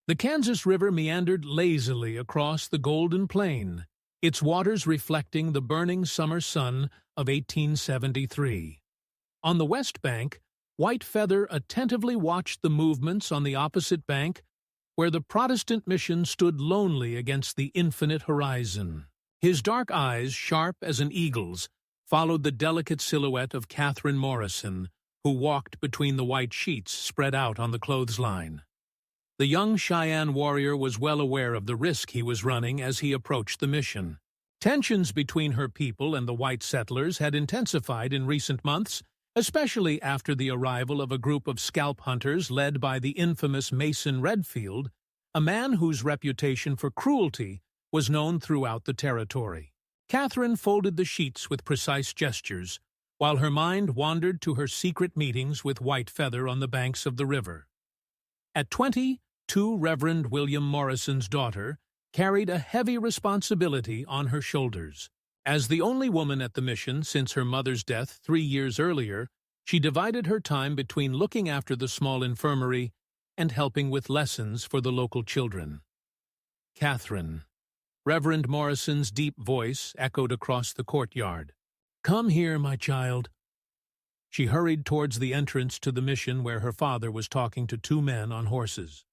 The Kansas River meandered lazily across the golden plain, its waters reflecting the burning summer sun of 1873. On the west bank, White Feather attentively watched the movements on the opposite bank, where the Protestant mission stood lonely against the infinite horizon. His dark eyes, sharp as an eagle's, followed the delicate silhouette of Catherine Morrison, who walked between the white sheets spread out on the clothesline. The young Cheyenne warrior was well aware of the risk he was running as he approached the mission. Tensions between her people and the white settlers had intensified in recent months, especially after the arrival of a group of scalp hunters led by the infamous Mason Redfield, a man whose reputation for cruelty was known throughout the territory. Catherine folded the sheets with precise gestures, while her mind wandered to her secret meetings with White Feather on the banks of the river. At 20, Reverend William Morrison's daughter carried a heavy responsibility on her shoulders. As the only woman at the mission since her mother's death 3 years earlier, she divided her time between looking after the small infirmary and helping with lessons for the local children. Catherine. Reverend Morrison's deep voice echoed across the courtyard. "Come here, my child." She hurried towards the entrance to the mission where her father was talking to 2 men on horses.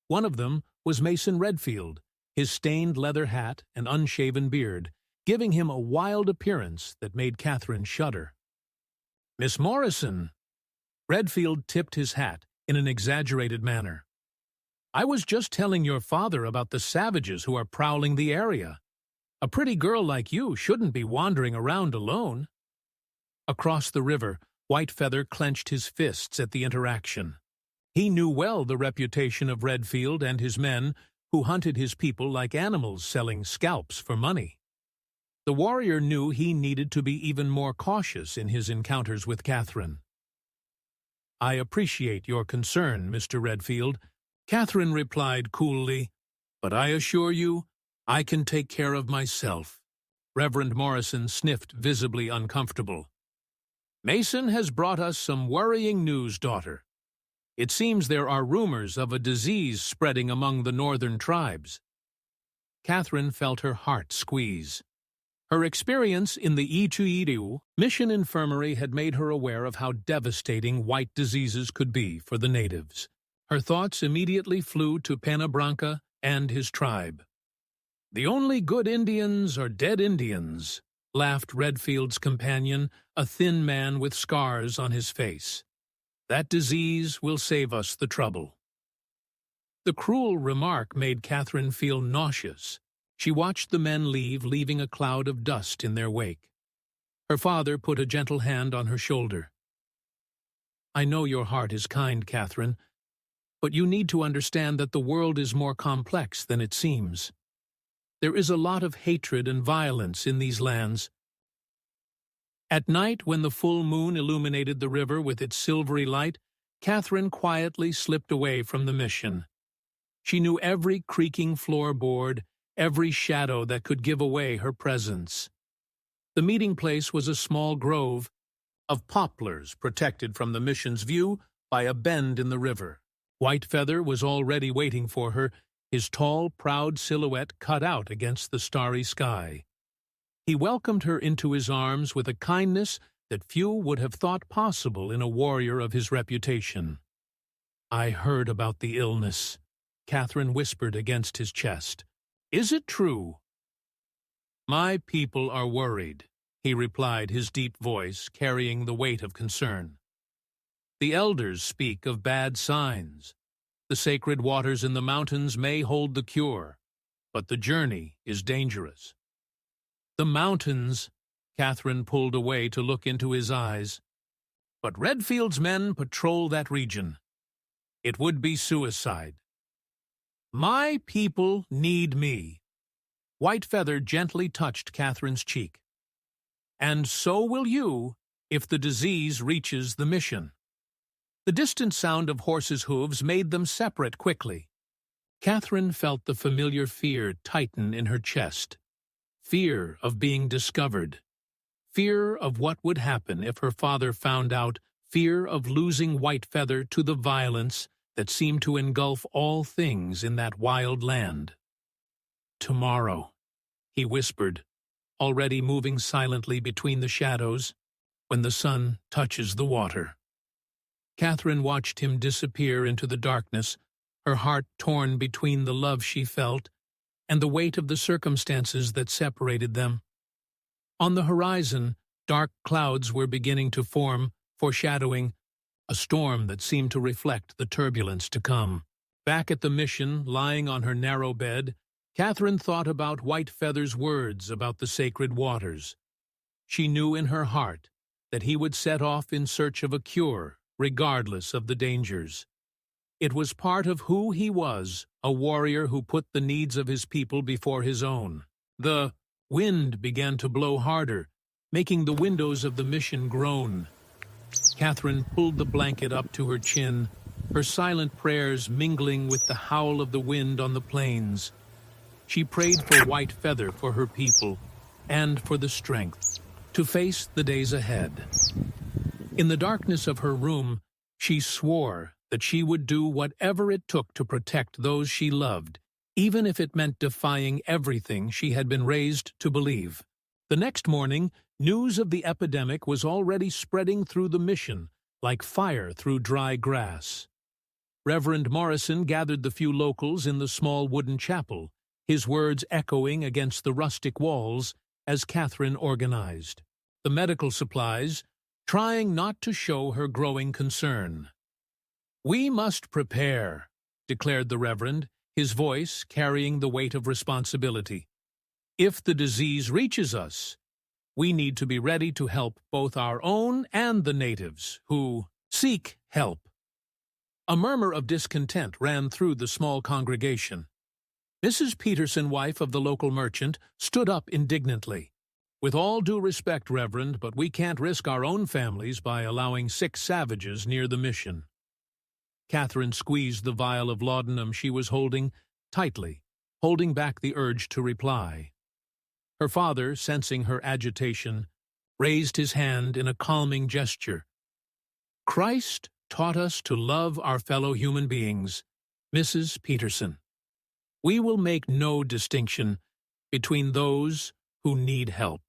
One of them was Mason Redfield, his stained leather hat and unshaven beard, giving him a wild appearance that made Catherine shudder. "Miss Morrison!" Redfield tipped his hat in an exaggerated manner. "I was just telling your father about the savages who are prowling the area. A pretty girl like you shouldn't be wandering around alone." Across the river, White Feather clenched his fists at the interaction. He knew well the reputation of Redfield and his men, who hunted his people like animals selling scalps for money. The warrior knew he needed to be even more cautious in his encounters with Catherine. "I appreciate your concern, Mr. Redfield," Catherine replied coolly, "but I assure you, I can take care of myself." Reverend Morrison sniffed, visibly uncomfortable. "Mason has brought us some worrying news, daughter. It seems there are rumors of a disease spreading among the northern tribes." Catherine felt her heart squeeze. Her experience in the Itu mission infirmary had made her aware of how devastating white diseases could be for the natives. Her thoughts immediately flew to Panabranca and his tribe. "The only good Indians are dead Indians," laughed Redfield's companion, a thin man with scars on his face. "That disease will save us the trouble." The cruel remark made Catherine feel nauseous. She watched the men leaving a cloud of dust in their wake. Her father put a gentle hand on her shoulder. "I know your heart is kind, Catherine, but you need to understand that the world is more complex than it seems. There is a lot of hatred and violence in these lands." At night, when the full moon illuminated the river with its silvery light, Catherine quietly slipped away from the mission. She knew every creaking floorboard, every shadow that could give away her presence. The meeting place was a small grove of poplars protected from the mission's view by a bend in the river. White Feather was already waiting for her, his tall, proud silhouette cut out against the starry sky. He welcomed her into his arms with a kindness that few would have thought possible in a warrior of his reputation. "I heard about the illness," Catherine whispered against his chest. "Is it true?" "My people are worried," he replied, his deep voice carrying the weight of concern. "The elders speak of bad signs. The sacred waters in the mountains may hold the cure, but the journey is dangerous." "The mountains," Catherine pulled away to look into his eyes. "But Redfield's men patrol that region. It would be suicide. My people need me." White Feather gently touched Catherine's cheek. "And so will you if the disease reaches the mission." The distant sound of horses' hooves made them separate quickly. Catherine felt the familiar fear tighten in her chest. Fear of being discovered. Fear of what would happen if her father found out. Fear of losing White Feather to the violence that seemed to engulf all things in that wild land. "Tomorrow," he whispered, already moving silently between the shadows, "when the sun touches the water." Catherine watched him disappear into the darkness, her heart torn between the love she felt and the weight of the circumstances that separated them. On the horizon, dark clouds were beginning to form, foreshadowing a storm that seemed to reflect the turbulence to come. Back at the mission, lying on her narrow bed, Catherine thought about Whitefeather's words about the sacred waters. She knew in her heart that he would set off in search of a cure, regardless of the dangers. It was part of who he was, a warrior who put the needs of his people before his own. The wind began to blow harder, making the windows of the mission groan. Catherine pulled the blanket up to her chin, her silent prayers mingling with the howl of the wind on the plains. She prayed for Whitefeather for her people, and for the strength to face the days ahead. In the darkness of her room, she swore that she would do whatever it took to protect those she loved, even if it meant defying everything she had been raised to believe. The next morning, news of the epidemic was already spreading through the mission, like fire through dry grass. Reverend Morrison gathered the few locals in the small wooden chapel, his words echoing against the rustic walls as Catherine organized the medical supplies, trying not to show her growing concern. "We must prepare," declared the Reverend, his voice carrying the weight of responsibility. "If the disease reaches us, we need to be ready to help both our own and the natives who seek help." A murmur of discontent ran through the small congregation. Mrs. Peterson, wife of the local merchant, stood up indignantly. "With all due respect, Reverend, but we can't risk our own families by allowing sick savages near the mission." Catherine squeezed the vial of laudanum she was holding tightly, holding back the urge to reply. Her father, sensing her agitation, raised his hand in a calming gesture. "Christ taught us to love our fellow human beings, Mrs. Peterson. We will make no distinction between those who need help."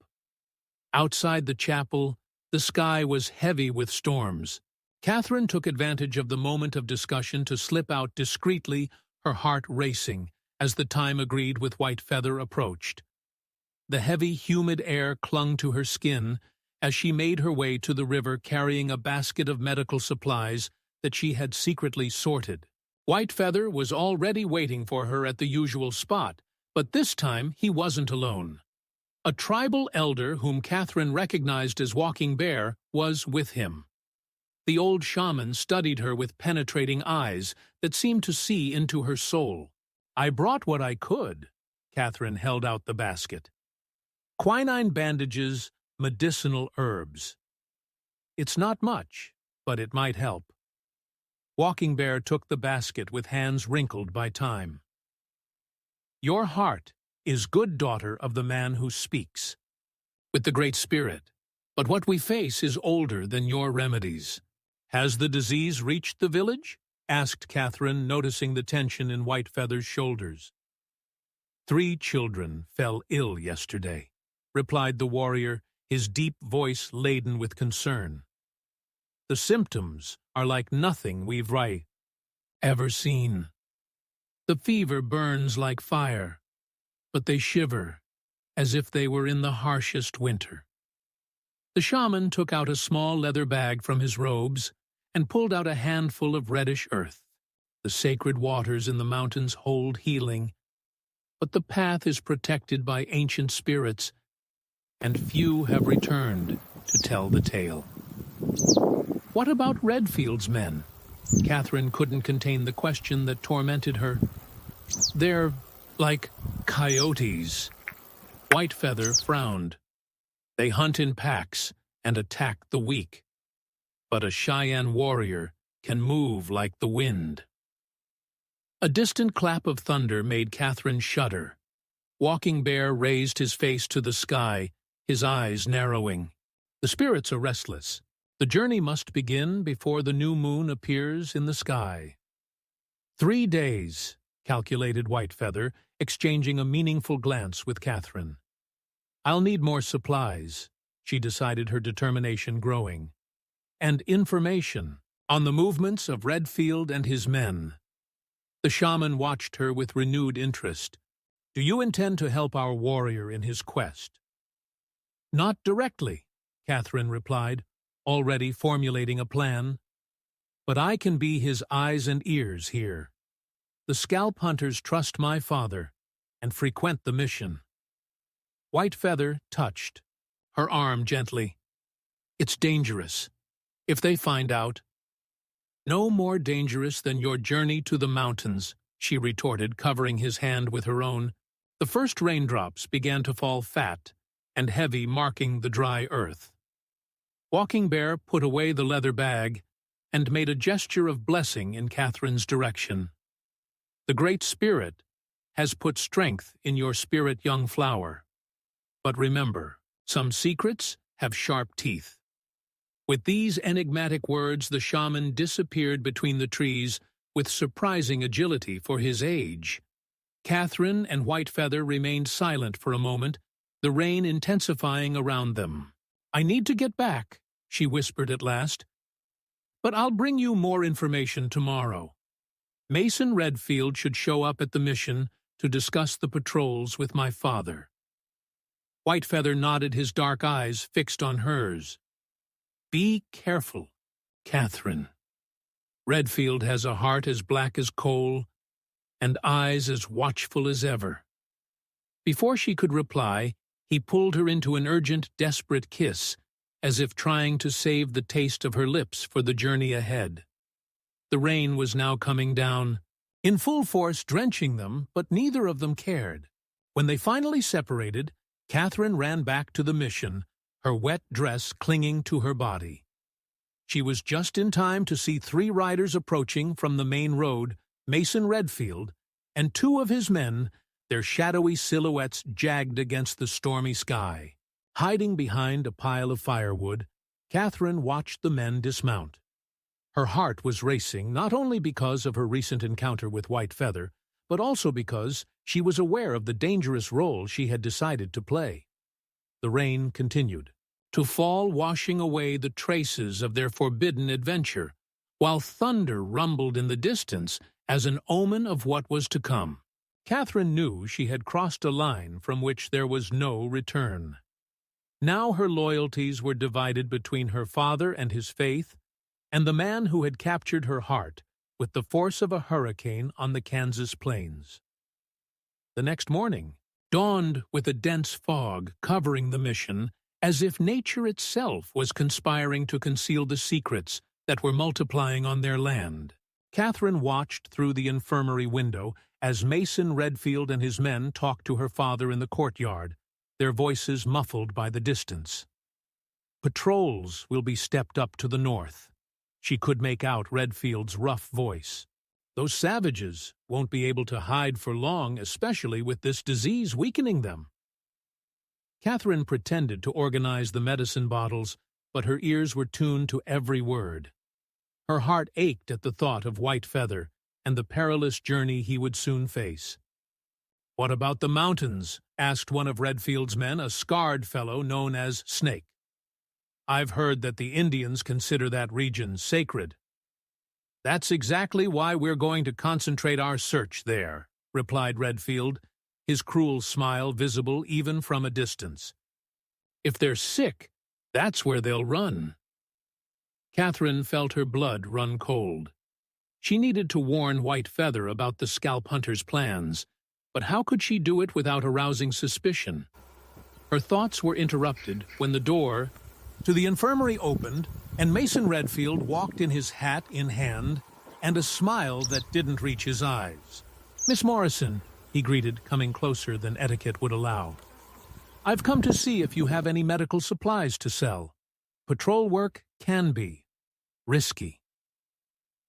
Outside the chapel, the sky was heavy with storms. Catherine took advantage of the moment of discussion to slip out discreetly, her heart racing, as the time agreed with Whitefeather approached. The heavy, humid air clung to her skin as she made her way to the river carrying a basket of medical supplies that she had secretly sorted. Whitefeather was already waiting for her at the usual spot, but this time he wasn't alone. A tribal elder whom Catherine recognized as Walking Bear was with him. The old shaman studied her with penetrating eyes that seemed to see into her soul. "I brought what I could." Catherine held out the basket. "Quinine bandages, medicinal herbs. It's not much, but it might help." Walking Bear took the basket with hands wrinkled by time. "Your heart is good, daughter of the man who speaks with the Great Spirit, but what we face is older than your remedies." "Has the disease reached the village?" asked Catherine, noticing the tension in Whitefeather's shoulders. 3 children fell ill yesterday," replied the warrior, his deep voice laden with concern. "The symptoms are like nothing we've ever seen. The fever burns like fire, but they shiver as if they were in the harshest winter." The shaman took out a small leather bag from his robes and pulled out a handful of reddish earth. "The sacred waters in the mountains hold healing, but the path is protected by ancient spirits, and few have returned to tell the tale." "What about Redfield's men?" Catherine couldn't contain the question that tormented her. "They're like coyotes." Whitefeather frowned. "They hunt in packs and attack the weak. But a Cheyenne warrior can move like the wind." A distant clap of thunder made Catherine shudder. Walking Bear raised his face to the sky, his eyes narrowing. "The spirits are restless. The journey must begin before the new moon appears in the sky." 3 days, calculated Whitefeather, exchanging a meaningful glance with Catherine. I'll need more supplies, she decided, her determination growing, and information on the movements of Redfield and his men. The shaman watched her with renewed interest. Do you intend to help our warrior in his quest? Not directly, Catherine replied, already formulating a plan. But I can be his eyes and ears here. The scalp hunters trust my father and frequent the mission. Whitefeather touched her arm gently. It's dangerous. If they find out. No more dangerous than your journey to the mountains, she retorted, covering his hand with her own. The first raindrops began to fall fat and heavy, marking the dry earth. Walking Bear put away the leather bag and made a gesture of blessing in Catherine's direction. The Great Spirit has put strength in your spirit, young flower. But remember, some secrets have sharp teeth. With these enigmatic words, the shaman disappeared between the trees with surprising agility for his age. Catherine and Whitefeather remained silent for a moment, the rain intensifying around them. I need to get back, she whispered at last. But I'll bring you more information tomorrow. Mason Redfield should show up at the mission to discuss the patrols with my father. Whitefeather nodded, his dark eyes fixed on hers. Be careful, Catherine. Redfield has a heart as black as coal and eyes as watchful as ever. Before she could reply, he pulled her into an urgent, desperate kiss, as if trying to save the taste of her lips for the journey ahead. The rain was now coming down, in full force, drenching them, but neither of them cared. When they finally separated, Catherine ran back to the mission, her wet dress clinging to her body. She was just in time to see 3 riders approaching from the main road, Mason Redfield, and 2 of his men, their shadowy silhouettes jagged against the stormy sky. Hiding behind a pile of firewood, Catherine watched the men dismount. Her heart was racing, not only because of her recent encounter with Whitefeather, but also because she was aware of the dangerous role she had decided to play. The rain continued to fall, washing away the traces of their forbidden adventure, while thunder rumbled in the distance as an omen of what was to come. Catherine knew she had crossed a line from which there was no return. Now her loyalties were divided between her father and his faith, and the man who had captured her heart with the force of a hurricane on the Kansas plains. The next morning dawned with a dense fog covering the mission, as if nature itself was conspiring to conceal the secrets that were multiplying on their land. Catherine watched through the infirmary window as Mason Redfield and his men talked to her father in the courtyard, their voices muffled by the distance. Patrols will be stepped up to the north. She could make out Redfield's rough voice. Those savages won't be able to hide for long, especially with this disease weakening them. Catherine pretended to organize the medicine bottles, but her ears were tuned to every word. Her heart ached at the thought of Whitefeather and the perilous journey he would soon face. "What about the mountains?" asked one of Redfield's men, a scarred fellow known as Snake. "I've heard that the Indians consider that region sacred." "That's exactly why we're going to concentrate our search there," replied Redfield, his cruel smile visible even from a distance. "If they're sick, that's where they'll run." Catherine felt her blood run cold. She needed to warn Whitefeather about the scalp hunter's plans, but how could she do it without arousing suspicion? Her thoughts were interrupted when the door to the infirmary opened, and Mason Redfield walked in, his hat in hand, and a smile that didn't reach his eyes. "Miss Morrison," he greeted, coming closer than etiquette would allow. "I've come to see if you have any medical supplies to sell. Patrol work can be risky."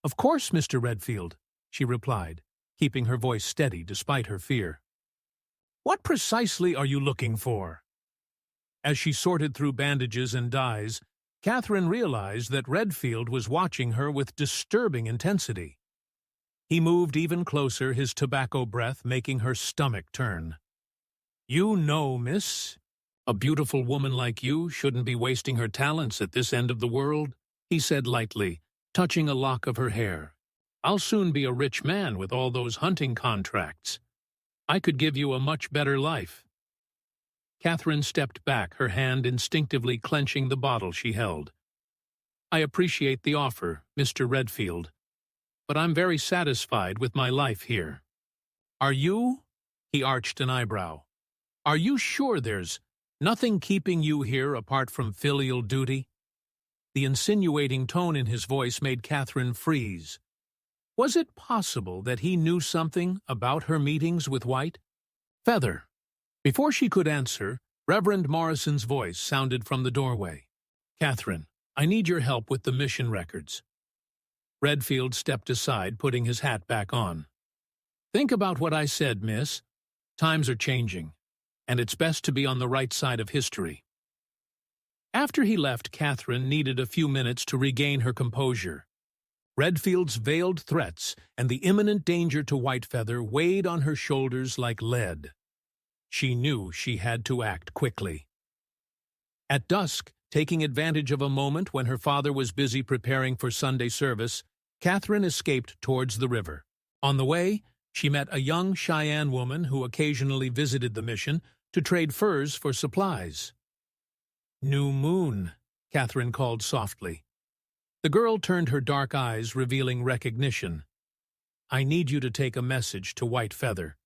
"Of course, Mr. Redfield," she replied, keeping her voice steady despite her fear. "What precisely are you looking for?" As she sorted through bandages and dyes, Catherine realized that Redfield was watching her with disturbing intensity. He moved even closer, his tobacco breath making her stomach turn. "You know, miss, a beautiful woman like you shouldn't be wasting her talents at this end of the world," he said lightly, touching a lock of her hair. "I'll soon be a rich man with all those hunting contracts. I could give you a much better life." Catherine stepped back, her hand instinctively clenching the bottle she held. "I appreciate the offer, Mr. Redfield, but I'm very satisfied with my life here." "Are you?" He arched an eyebrow. "Are you sure there's nothing keeping you here apart from filial duty?" The insinuating tone in his voice made Catherine freeze. Was it possible that he knew something about her meetings with White Feather? Before she could answer, Reverend Morrison's voice sounded from the doorway. "Catherine, I need your help with the mission records." Redfield stepped aside, putting his hat back on. "Think about what I said, miss. Times are changing, and it's best to be on the right side of history." After he left, Catherine needed a few minutes to regain her composure. Redfield's veiled threats and the imminent danger to Whitefeather weighed on her shoulders like lead. She knew she had to act quickly. At dusk, taking advantage of a moment when her father was busy preparing for Sunday service, Catherine escaped towards the river. On the way, she met a young Cheyenne woman who occasionally visited the mission to trade furs for supplies. "New moon," Catherine called softly. The girl turned her dark eyes, revealing recognition. "I need you to take a message to Whitefeather."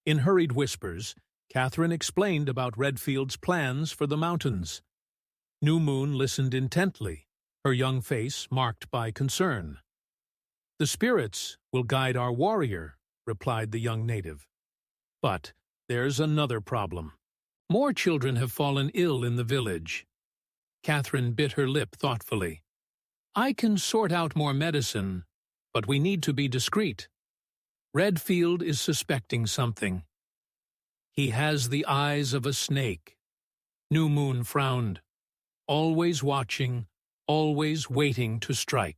In hurried whispers, Catherine explained about Redfield's plans for the mountains. New Moon listened intently, her young face marked by concern. "The spirits will guide our warrior," replied the young native. "But there's another problem. More children have fallen ill in the village." Catherine bit her lip thoughtfully. "I can sort out more medicine, but we need to be discreet. Redfield is suspecting something. He has the eyes of a snake." New Moon frowned. "Always watching, always waiting to strike."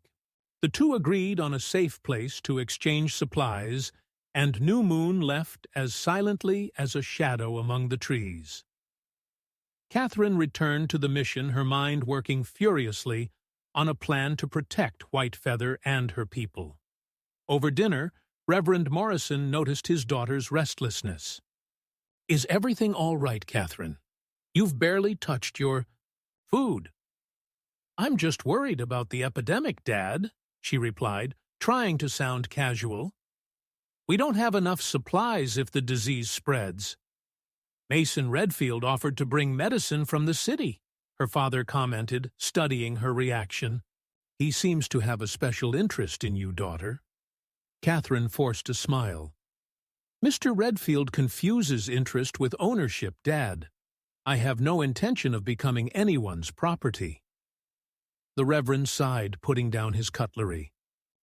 The two agreed on a safe place to exchange supplies, and New Moon left as silently as a shadow among the trees. Catherine returned to the mission, her mind working furiously on a plan to protect Whitefeather and her people. Over dinner, Reverend Morrison noticed his daughter's restlessness. "Is everything all right, Catherine? You've barely touched your food." "I'm just worried about the epidemic, Dad," she replied, trying to sound casual. "We don't have enough supplies if the disease spreads." "Mason Redfield offered to bring medicine from the city," her father commented, studying her reaction. "He seems to have a special interest in you, daughter." Catherine forced a smile. "Mr. Redfield confuses interest with ownership, Dad. I have no intention of becoming anyone's property." The Reverend sighed, putting down his cutlery.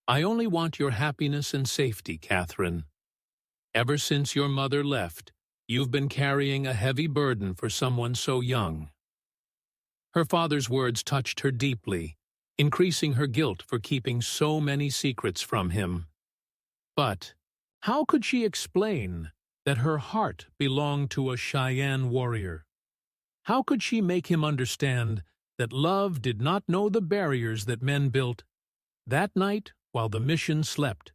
"I only want your happiness and safety, Catherine. Ever since your mother left, you've been carrying a heavy burden for someone so young." Her father's words touched her deeply, increasing her guilt for keeping so many secrets from him. But how could she explain that her heart belonged to a Cheyenne warrior? How could she make him understand that love did not know the barriers that men built? That night, while the mission slept,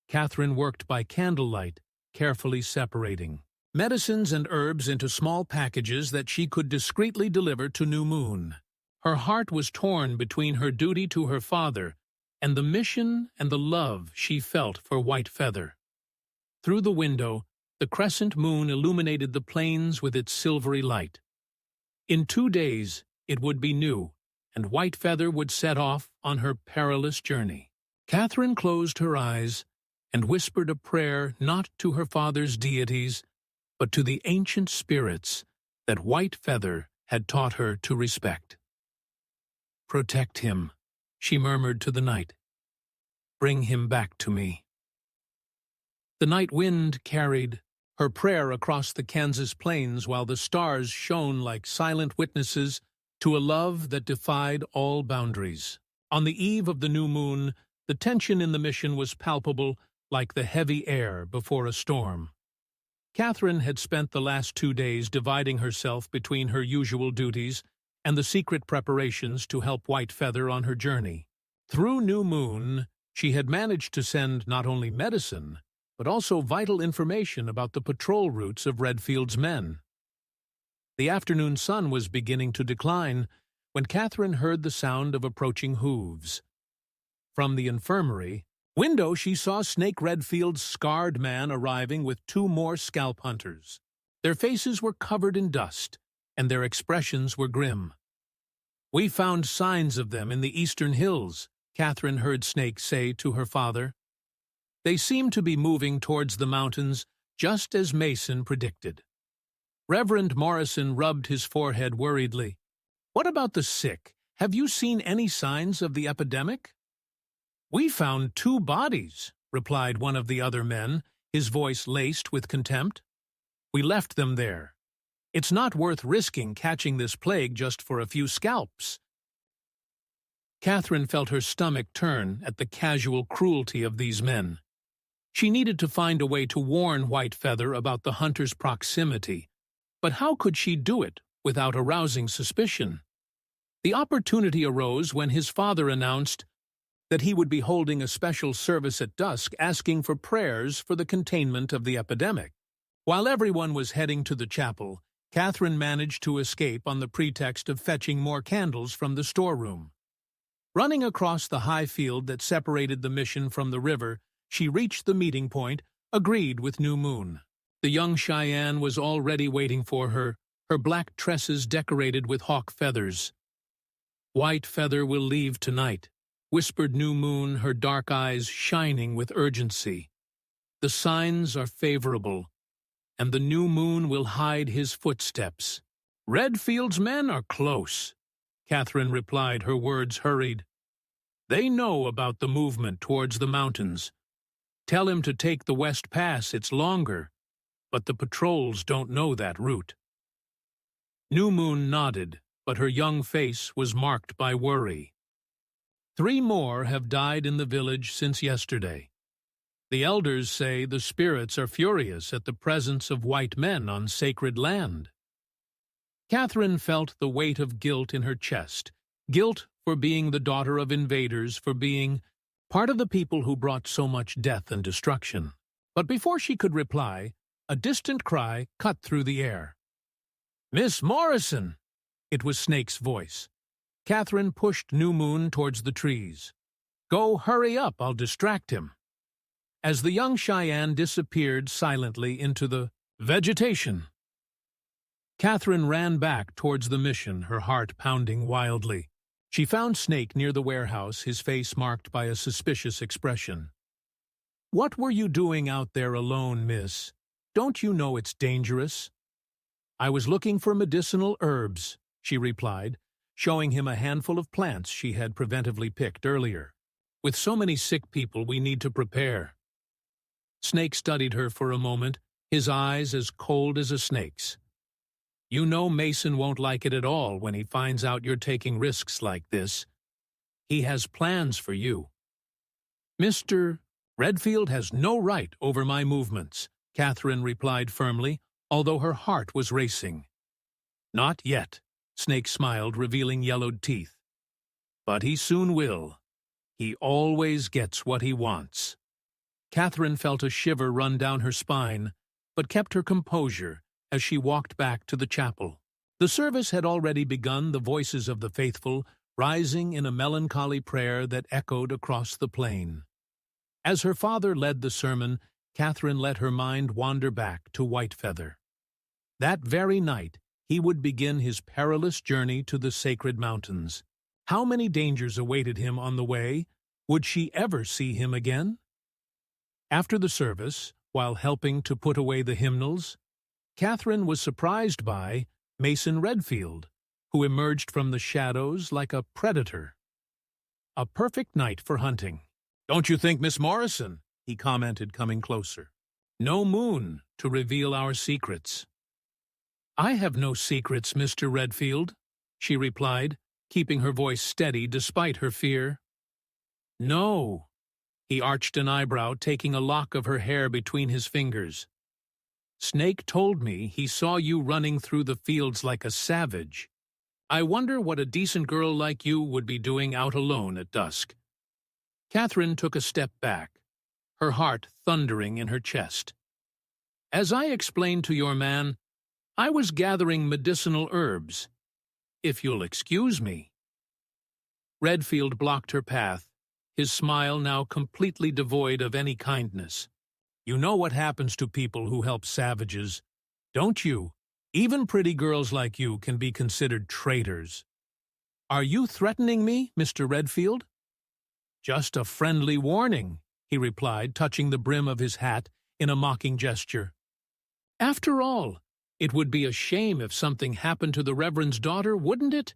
Catherine worked by candlelight, carefully separating medicines and herbs into small packages that she could discreetly deliver to New Moon. Her heart was torn between her duty to her father and the mission and the love she felt for Whitefeather. Through the window, the crescent moon illuminated the plains with its silvery light. In 2 days, it would be new, and Whitefeather would set off on her perilous journey. Catherine closed her eyes and whispered a prayer not to her father's deities, but to the ancient spirits that Whitefeather had taught her to respect. "Protect him," she murmured to the night. "Bring him back to me." The night wind carried her prayer across the Kansas plains while the stars shone like silent witnesses to a love that defied all boundaries. On the eve of the new moon, the tension in the mission was palpable, like the heavy air before a storm. Catherine had spent the last 2 days dividing herself between her usual duties and the secret preparations to help Whitefeather on her journey. Through New Moon, she had managed to send not only medicine, but also vital information about the patrol routes of Redfield's men. The afternoon sun was beginning to decline when Catherine heard the sound of approaching hooves. From the infirmary window she saw Snake Redfield's scarred man arriving with 2 more scalp hunters. Their faces were covered in dust, and their expressions were grim. "We found signs of them in the eastern hills," Catherine heard Snake say to her father. "They seem to be moving towards the mountains, just as Mason predicted." Reverend Morrison rubbed his forehead worriedly. "What about the sick? Have you seen any signs of the epidemic?" "We found 2 bodies," replied one of the other men, his voice laced with contempt. "We left them there. It's not worth risking catching this plague just for a few scalps." Catherine felt her stomach turn at the casual cruelty of these men. She needed to find a way to warn Whitefeather about the hunter's proximity, but how could she do it without arousing suspicion? The opportunity arose when his father announced that he would be holding a special service at dusk asking for prayers for the containment of the epidemic. While everyone was heading to the chapel, Catherine managed to escape on the pretext of fetching more candles from the storeroom. Running across the high field that separated the mission from the river, she reached the meeting point, agreed with New Moon. The young Cheyenne was already waiting for her, her black tresses decorated with hawk feathers. "Whitefeather will leave tonight," whispered New Moon, her dark eyes shining with urgency. "The signs are favorable, and the new moon will hide his footsteps." "Redfield's men are close," Catherine replied, her words hurried. "They know about the movement towards the mountains. Tell him to take the West Pass, it's longer, but the patrols don't know that route." New Moon nodded, but her young face was marked by worry. 3 more have died in the village since yesterday. The elders say the spirits are furious at the presence of white men on sacred land. Catherine felt the weight of guilt in her chest, guilt for being the daughter of invaders, for being part of the people who brought so much death and destruction. But before she could reply, a distant cry cut through the air. "Miss Morrison!" It was Snake's voice. Catherine pushed New Moon towards the trees. "Go, hurry up, I'll distract him." As the young Cheyenne disappeared silently into the vegetation, Catherine ran back towards the mission, her heart pounding wildly. She found Snake near the warehouse, his face marked by a suspicious expression. "What were you doing out there alone, miss? Don't you know it's dangerous?" "I was looking for medicinal herbs," she replied, showing him a handful of plants she had preventively picked earlier. "With so many sick people, we need to prepare." Snake studied her for a moment, his eyes as cold as a snake's. "You know Mason won't like it at all when he finds out you're taking risks like this. He has plans for you." "Mr. Redfield has no right over my movements," Catherine replied firmly, although her heart was racing. "Not yet," Snake smiled, revealing yellowed teeth. "But he soon will. He always gets what he wants." Catherine felt a shiver run down her spine, but kept her composure as she walked back to the chapel. The service had already begun, the voices of the faithful rising in a melancholy prayer that echoed across the plain. As her father led the sermon, Catherine let her mind wander back to Whitefeather. That very night, he would begin his perilous journey to the sacred mountains. How many dangers awaited him on the way? Would she ever see him again? After the service, while helping to put away the hymnals, Catherine was surprised by Mason Redfield, who emerged from the shadows like a predator. A perfect night for hunting. "Don't you think, Miss Morrison?" he commented, coming closer. "No moon to reveal our secrets." "I have no secrets, Mr. Redfield," she replied, keeping her voice steady despite her fear. "No, He arched an eyebrow, taking a lock of her hair between his fingers. "Snake told me he saw you running through the fields like a savage. I wonder what a decent girl like you would be doing out alone at dusk." Catherine took a step back, her heart thundering in her chest. "As I explained to your man, I was gathering medicinal herbs. If you'll excuse me." Redfield blocked her path, his smile now completely devoid of any kindness. "You know what happens to people who help savages, don't you? Even pretty girls like you can be considered traitors." "Are you threatening me, Mr. Redfield?" "Just a friendly warning," he replied, touching the brim of his hat in a mocking gesture. "After all, it would be a shame if something happened to the Reverend's daughter, wouldn't it?"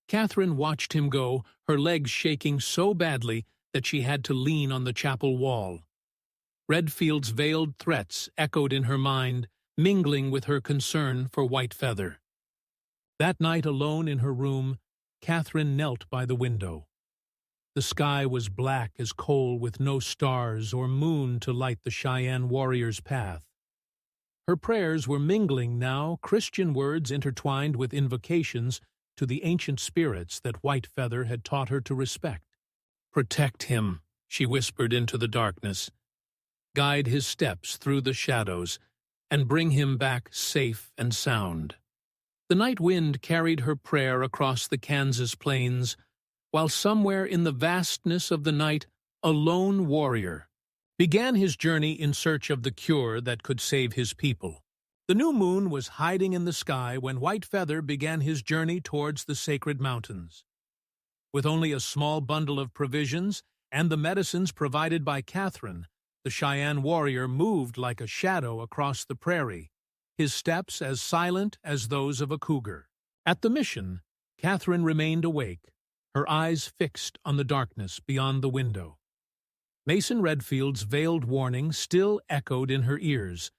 Catherine watched him go, her legs shaking so badly that she had to lean on the chapel wall. Redfield's veiled threats echoed in her mind, mingling with her concern for Whitefeather. That night, alone in her room, Catherine knelt by the window. The sky was black as coal, with no stars or moon to light the Cheyenne warrior's path. Her prayers were mingling now, Christian words intertwined with invocations to the ancient spirits that Whitefeather had taught her to respect. "Protect him," she whispered into the darkness. "Guide his steps through the shadows, and bring him back safe and sound." The night wind carried her prayer across the Kansas plains, while somewhere in the vastness of the night a lone warrior began his journey in search of the cure that could save his people. The new moon was hiding in the sky when Whitefeather began his journey towards the sacred mountains. With only a small bundle of provisions and the medicines provided by Catherine, the Cheyenne warrior moved like a shadow across the prairie, his steps as silent as those of a cougar. At the mission, Catherine remained awake, her eyes fixed on the darkness beyond the window. Mason Redfield's veiled warning still echoed in her ears,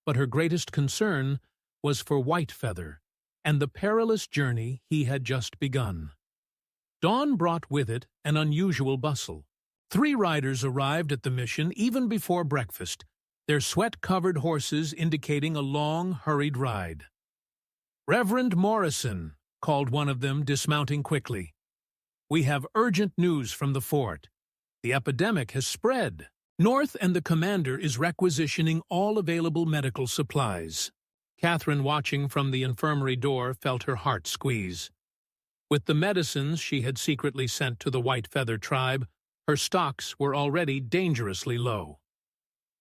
but her greatest concern was for Whitefeather and the perilous journey he had just begun. Dawn brought with it an unusual bustle. 3 riders arrived at the mission even before breakfast, their sweat-covered horses indicating a long, hurried ride. "Reverend Morrison," called one of them, dismounting quickly. "We have urgent news from the fort. The epidemic has spread north, and the commander is requisitioning all available medical supplies." Catherine, watching from the infirmary door, felt her heart squeeze. With the medicines she had secretly sent to the Whitefeather tribe, her stocks were already dangerously low.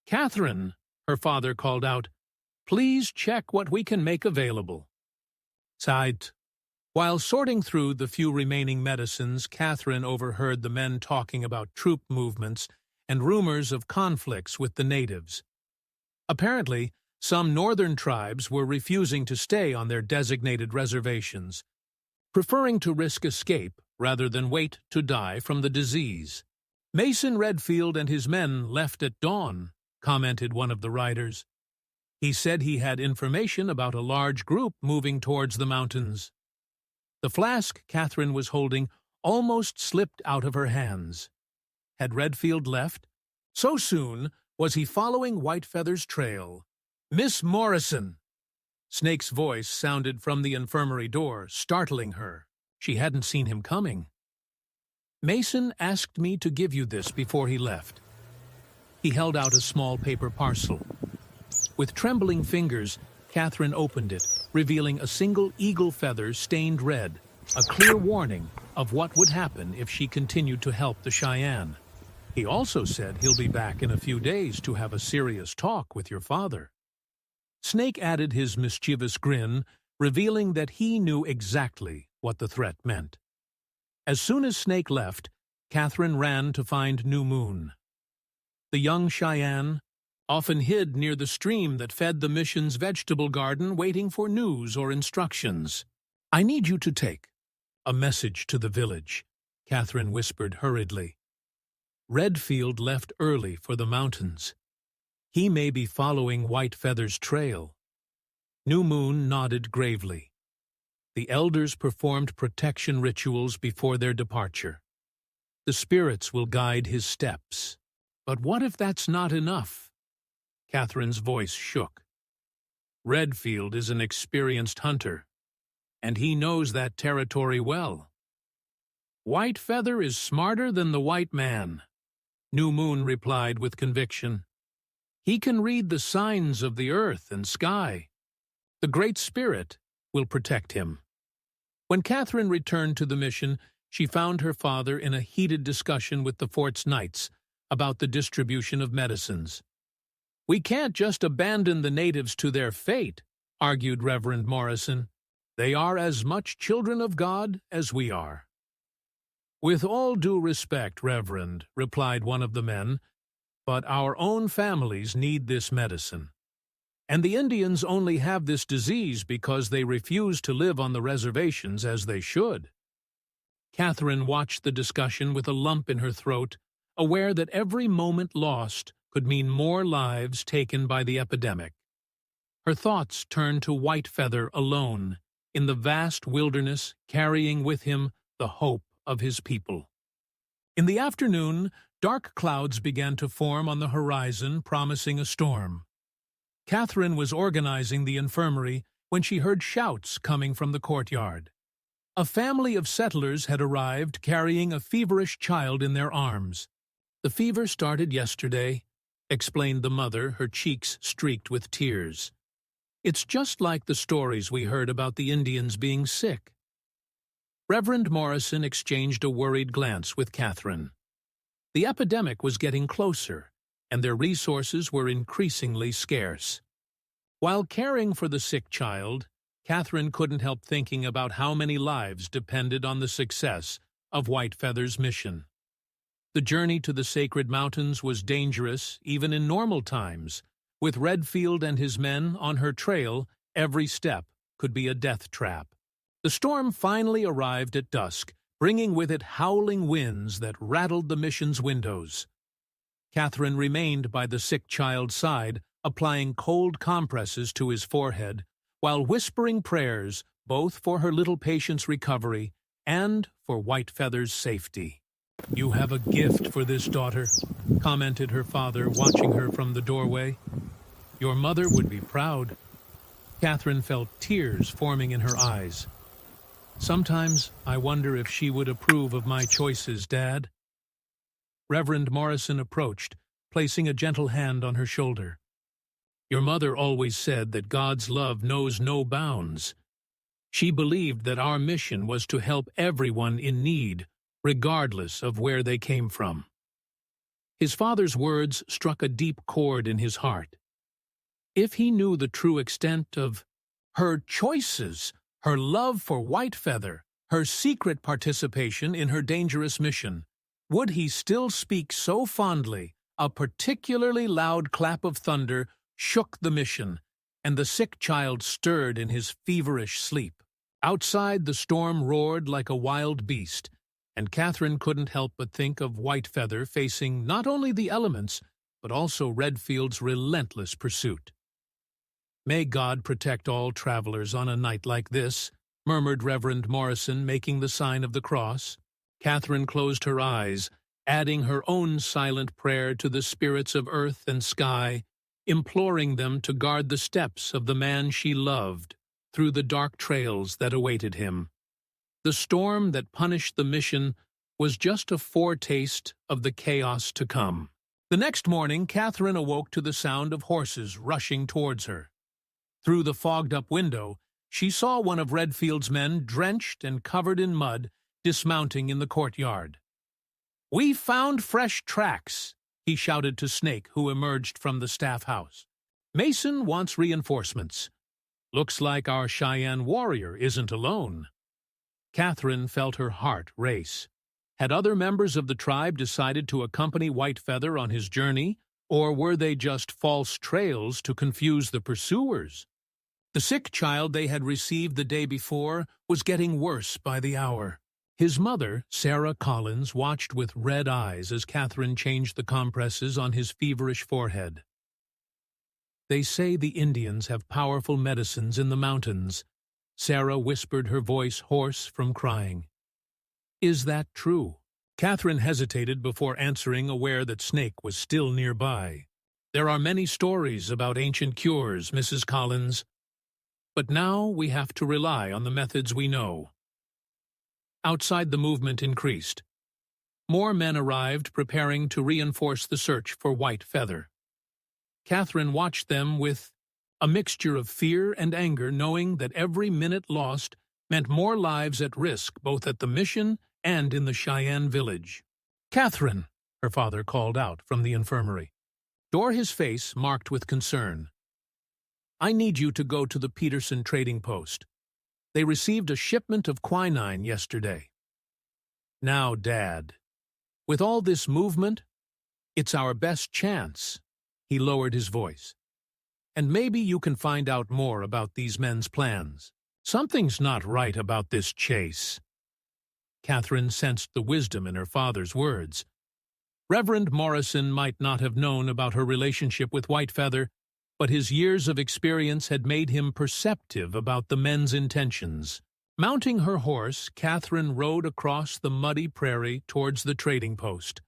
"Catherine," her father called out, "please check what we can make available." Zeit. While sorting through the few remaining medicines, Catherine overheard the men talking about troop movements and rumors of conflicts with the natives. Apparently, some northern tribes were refusing to stay on their designated reservations, preferring to risk escape rather than wait to die from the disease. "Mason Redfield and his men left at dawn," commented one of the riders. "He said he had information about a large group moving towards the mountains." The flask Catherine was holding almost slipped out of her hands. Had Redfield left? So soon was he following Whitefeather's trail. "Miss Morrison!" Snake's voice sounded from the infirmary door, startling her. She hadn't seen him coming. "Mason asked me to give you this before he left." He held out a small paper parcel. With trembling fingers, Catherine opened it, revealing a single eagle feather stained red, a clear warning of what would happen if she continued to help the Cheyenne. "He also said he'll be back in a few days to have a serious talk with your father." Snake added his mischievous grin, revealing that he knew exactly what the threat meant. As soon as Snake left, Catherine ran to find New Moon. The young Cheyenne often hid near the stream that fed the mission's vegetable garden, waiting for news or instructions. "I need you to take a message to the village," Catherine whispered hurriedly. "Redfield left early for the mountains. He may be following Whitefeather's trail." New Moon nodded gravely. The elders performed protection rituals before their departure. The spirits will guide his steps. But what if that's not enough? Catherine's voice shook. Redfield is an experienced hunter, and he knows that territory well. Whitefeather is smarter than the white man, New Moon replied with conviction. He can read the signs of the earth and sky. The Great Spirit will protect him. When Catherine returned to the mission, she found her father in a heated discussion with the fort's knights about the distribution of medicines. We can't just abandon the natives to their fate, argued Reverend Morrison. They are as much children of God as we are. With all due respect, Reverend, replied one of the men, but our own families need this medicine. And the Indians only have this disease because they refuse to live on the reservations as they should. Catherine watched the discussion with a lump in her throat, aware that every moment lost could mean more lives taken by the epidemic. Her thoughts turned to Whitefeather alone, in the vast wilderness, carrying with him the hope of his people. In the afternoon, dark clouds began to form on the horizon, promising a storm. Catherine was organizing the infirmary when she heard shouts coming from the courtyard. A family of settlers had arrived carrying a feverish child in their arms. The fever started yesterday, explained the mother, her cheeks streaked with tears. It's just like the stories we heard about the Indians being sick. Reverend Morrison exchanged a worried glance with Catherine. The epidemic was getting closer, and their resources were increasingly scarce. While caring for the sick child, Catherine couldn't help thinking about how many lives depended on the success of Whitefeather's mission. The journey to the sacred mountains was dangerous even in normal times. With Redfield and his men on her trail, every step could be a death trap. The storm finally arrived at dusk, bringing with it howling winds that rattled the mission's windows. Catherine remained by the sick child's side, applying cold compresses to his forehead, while whispering prayers both for her little patient's recovery and for Whitefeather's safety. You have a gift for this daughter, commented her father, watching her from the doorway. Your mother would be proud. Catherine felt tears forming in her eyes. Sometimes I wonder if she would approve of my choices, Dad. Reverend Morrison approached, placing a gentle hand on her shoulder. Your mother always said that God's love knows no bounds. She believed that our mission was to help everyone in need, regardless of where they came from. His father's words struck a deep chord in his heart. If he knew the true extent of her choices, her love for Whitefeather, her secret participation in her dangerous mission, would he still speak so fondly? A particularly loud clap of thunder shook the mission, and the sick child stirred in his feverish sleep. Outside, the storm roared like a wild beast, and Catherine couldn't help but think of Whitefeather facing not only the elements, but also Redfield's relentless pursuit. May God protect all travelers on a night like this, murmured Reverend Morrison, making the sign of the cross. Catherine closed her eyes, adding her own silent prayer to the spirits of earth and sky, imploring them to guard the steps of the man she loved through the dark trails that awaited him. The storm that punished the mission was just a foretaste of the chaos to come. The next morning, Catherine awoke to the sound of horses rushing towards her. Through the fogged-up window, she saw one of Redfield's men, drenched and covered in mud, dismounting in the courtyard. "We found fresh tracks," he shouted to Snake, who emerged from the staff house. "Mason wants reinforcements. Looks like our Cheyenne warrior isn't alone." Catherine felt her heart race. Had other members of the tribe decided to accompany Whitefeather on his journey, or were they just false trails to confuse the pursuers? The sick child they had received the day before was getting worse by the hour. His mother, Sarah Collins, watched with red eyes as Catherine changed the compresses on his feverish forehead. "They say the Indians have powerful medicines in the mountains," Sarah whispered, her voice hoarse from crying. "Is that true?" Catherine hesitated before answering, aware that Snake was still nearby. "There are many stories about ancient cures, Mrs. Collins, but now we have to rely on the methods we know." Outside, the movement increased. More men arrived, preparing to reinforce the search for White Feather. Catherine watched them with a mixture of fear and anger, knowing that every minute lost meant more lives at risk, both at the mission and in the Cheyenne village. "Catherine," her father called out from the infirmary, his face marked with concern. "I need you to go to the Peterson trading post. They received a shipment of quinine yesterday." "Now, Dad, with all this movement, it's our best chance." He lowered his voice. "And maybe you can find out more about these men's plans. Something's not right about this chase." Catherine sensed the wisdom in her father's words. Reverend Morrison might not have known about her relationship with White Feather, but his years of experience had made him perceptive about the men's intentions. Mounting her horse, Catherine rode across the muddy prairie towards the trading post.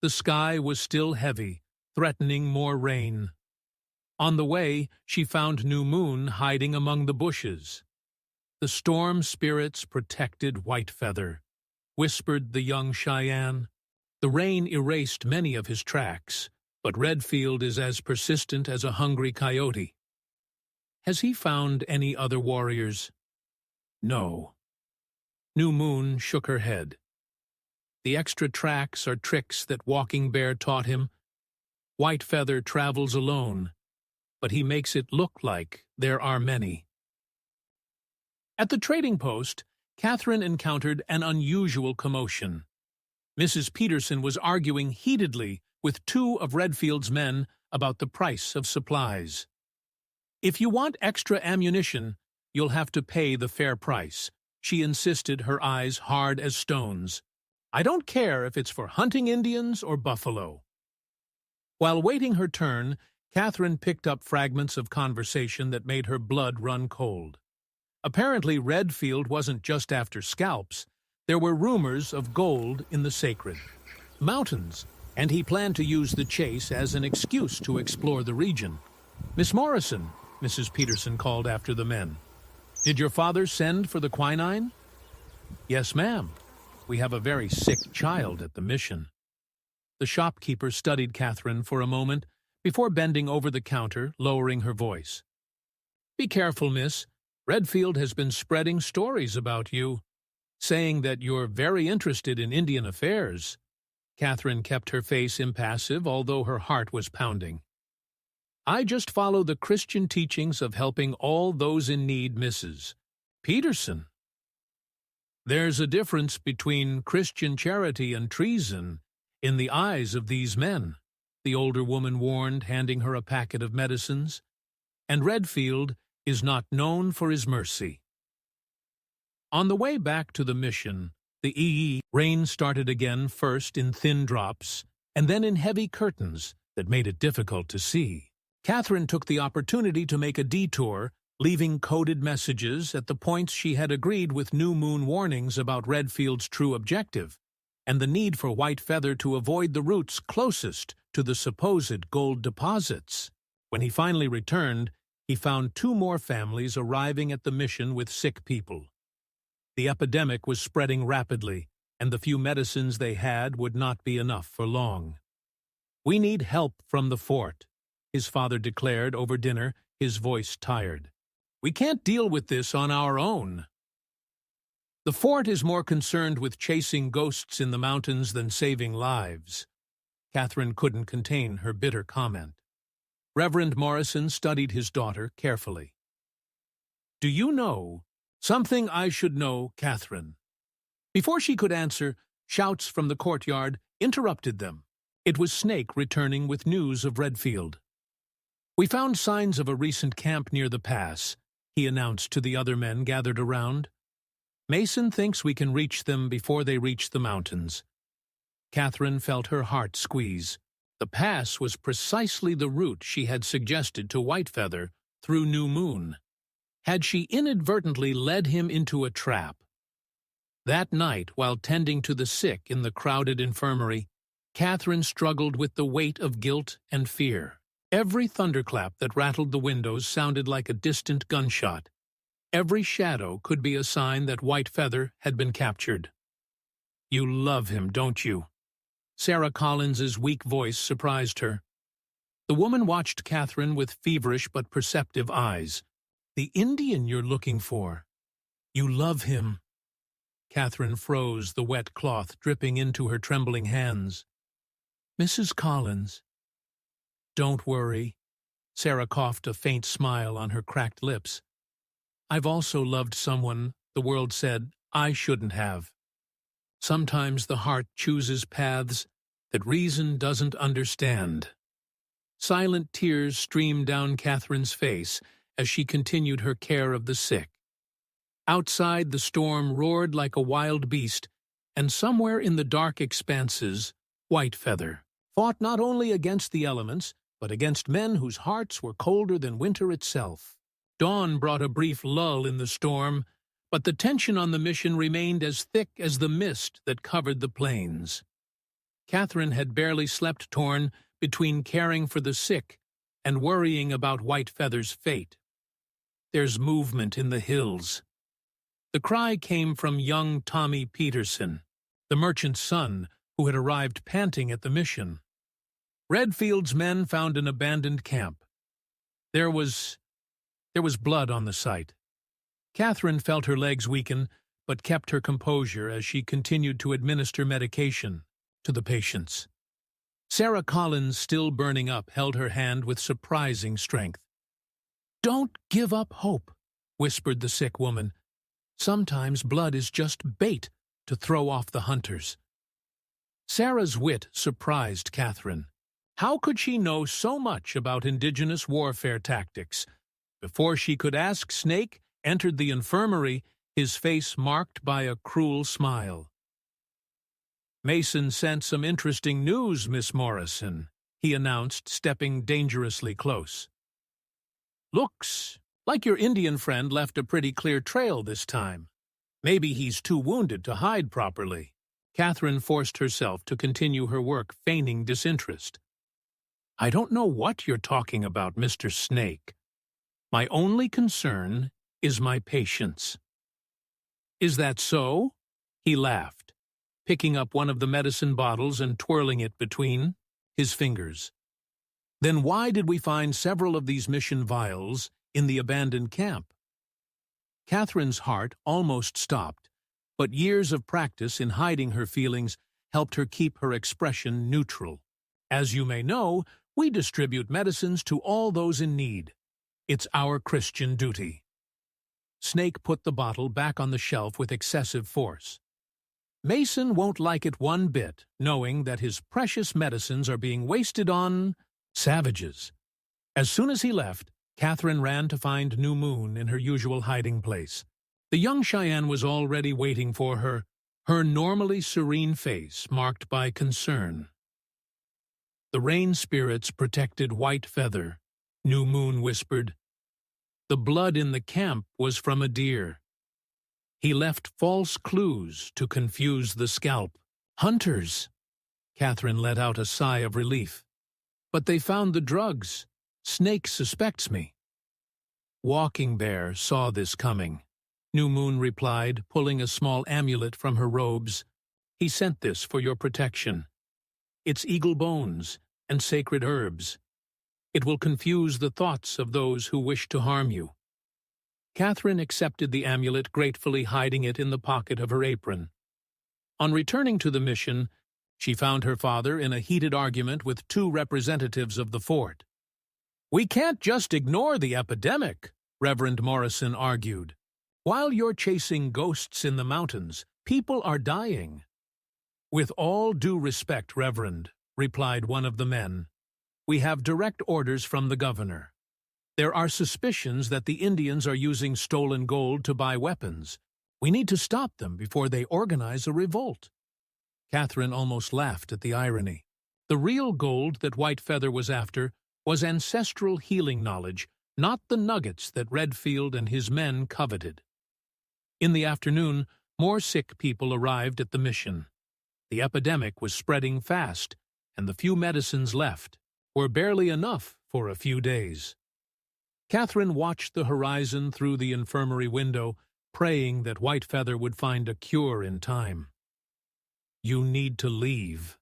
The sky was still heavy, threatening more rain. On the way, she found New Moon hiding among the bushes. "The storm spirits protected White Feather," whispered the young Cheyenne. "The rain erased many of his tracks, but Redfield is as persistent as a hungry coyote." "Has he found any other warriors?" "No." New Moon shook her head. "The extra tracks are tricks that Walking Bear taught him. White Feather travels alone, but he makes it look like there are many." At the trading post, Catherine encountered an unusual commotion. Mrs. Peterson was arguing heatedly with two of Redfield's men about the price of supplies. "If you want extra ammunition, you'll have to pay the fair price," she insisted, her eyes hard as stones. "I don't care if it's for hunting Indians or buffalo." While waiting her turn, Catherine picked up fragments of conversation that made her blood run cold. Apparently, Redfield wasn't just after scalps. There were rumors of gold in the sacred mountains, and he planned to use the chase as an excuse to explore the region. "Miss Morrison," Mrs. Peterson called after the men, "did your father send for the quinine?" "Yes, ma'am. We have a very sick child at the mission." The shopkeeper studied Catherine for a moment before bending over the counter, lowering her voice. "Be careful, miss. Redfield has been spreading stories about you, saying that you're very interested in Indian affairs." Catherine kept her face impassive, although her heart was pounding. "I just follow the Christian teachings of helping all those in need, Mrs. Peterson." "There's a difference between Christian charity and treason in the eyes of these men," the older woman warned, handing her a packet of medicines. "And Redfield is not known for his mercy." On the way back to the mission, the rain started again, first in thin drops, and then in heavy curtains that made it difficult to see. Catherine took the opportunity to make a detour, leaving coded messages at the points she had agreed with New Moon warnings about Redfield's true objective, and the need for White Feather to avoid the routes closest to the supposed gold deposits. When he finally returned, he found two more families arriving at the mission with sick people. The epidemic was spreading rapidly, and the few medicines they had would not be enough for long. "We need help from the fort," his father declared over dinner, his voice tired. "We can't deal with this on our own." "The fort is more concerned with chasing ghosts in the mountains than saving lives." Catherine couldn't contain her bitter comment. Reverend Morrison studied his daughter carefully. "Do you know something I should know, Catherine?" Before she could answer, shouts from the courtyard interrupted them. It was Snake returning with news of Redfield. "We found signs of a recent camp near the pass," he announced to the other men gathered around. "Mason thinks we can reach them before they reach the mountains." Catherine felt her heart squeeze. The pass was precisely the route she had suggested to White Feather through New Moon. Had she inadvertently led him into a trap? That night, while tending to the sick in the crowded infirmary, Catherine struggled with the weight of guilt and fear. Every thunderclap that rattled the windows sounded like a distant gunshot. Every shadow could be a sign that White Feather had been captured. "You love him, don't you?" Sarah Collins's weak voice surprised her. The woman watched Catherine with feverish but perceptive eyes. "The Indian you're looking for. You love him." Catherine froze, the wet cloth dripping into her trembling hands. "Mrs. Collins." "Don't worry." Sarah coughed, a faint smile on her cracked lips. "I've also loved someone the world said I shouldn't have. Sometimes the heart chooses paths that reason doesn't understand." Silent tears streamed down Catherine's face as she continued her care of the sick. Outside, the storm roared like a wild beast, and somewhere in the dark expanses, White Feather fought not only against the elements, but against men whose hearts were colder than winter itself. Dawn brought a brief lull in the storm, but the tension on the mission remained as thick as the mist that covered the plains. Catherine had barely slept, torn between caring for the sick and worrying about White Feather's fate. "There's movement in the hills." The cry came from young Tommy Peterson, the merchant's son, who had arrived panting at the mission. Redfield's men found an abandoned camp. There was blood on the site. Catherine felt her legs weaken, but kept her composure as she continued to administer medication to the patients. Sarah Collins, still burning up, held her hand with surprising strength. "Don't give up hope," whispered the sick woman. "Sometimes blood is just bait to throw off the hunters." Sarah's wit surprised Catherine. How could she know so much about indigenous warfare tactics? Before she could ask, Snake entered the infirmary, his face marked by a cruel smile. "Mason sent some interesting news, Miss Morrison," he announced, stepping dangerously close. "Looks like your Indian friend left a pretty clear trail this time. Maybe he's too wounded to hide properly." Catherine forced herself to continue her work, feigning disinterest. "I don't know what you're talking about, Mr. Snake. My only concern is my patients." "Is that so?" He laughed, picking up one of the medicine bottles and twirling it between his fingers. "Then why did we find several of these mission vials in the abandoned camp?" Catherine's heart almost stopped, but years of practice in hiding her feelings helped her keep her expression neutral. "As you may know, we distribute medicines to all those in need. It's our Christian duty." Snake put the bottle back on the shelf with excessive force. "Mason won't like it one bit, knowing that his precious medicines are being wasted on savages." As soon as he left, Catherine ran to find New Moon in her usual hiding place. The young Cheyenne was already waiting for her, her normally serene face marked by concern. "The rain spirits protected White Feather," New Moon whispered. "The blood in the camp was from a deer. He left false clues to confuse the scalp. Hunters!" Catherine let out a sigh of relief. "But they found the drugs. Snake suspects me." "Walking Bear saw this coming," New Moon replied, pulling a small amulet from her robes. "He sent this for your protection. It's eagle bones and sacred herbs. It will confuse the thoughts of those who wish to harm you." Catherine accepted the amulet, gratefully hiding it in the pocket of her apron. On returning to the mission, she found her father in a heated argument with two representatives of the fort. "We can't just ignore the epidemic," Reverend Morrison argued. "While you're chasing ghosts in the mountains, people are dying." "With all due respect, Reverend," replied one of the men, "we have direct orders from the governor. There are suspicions that the Indians are using stolen gold to buy weapons. We need to stop them before they organize a revolt." Catherine almost laughed at the irony. The real gold that White Feather was after was ancestral healing knowledge, not the nuggets that Redfield and his men coveted. In the afternoon, more sick people arrived at the mission. The epidemic was spreading fast, and the few medicines left were barely enough for a few days. Catherine watched the horizon through the infirmary window, praying that Whitefeather would find a cure in time. "You need to leave."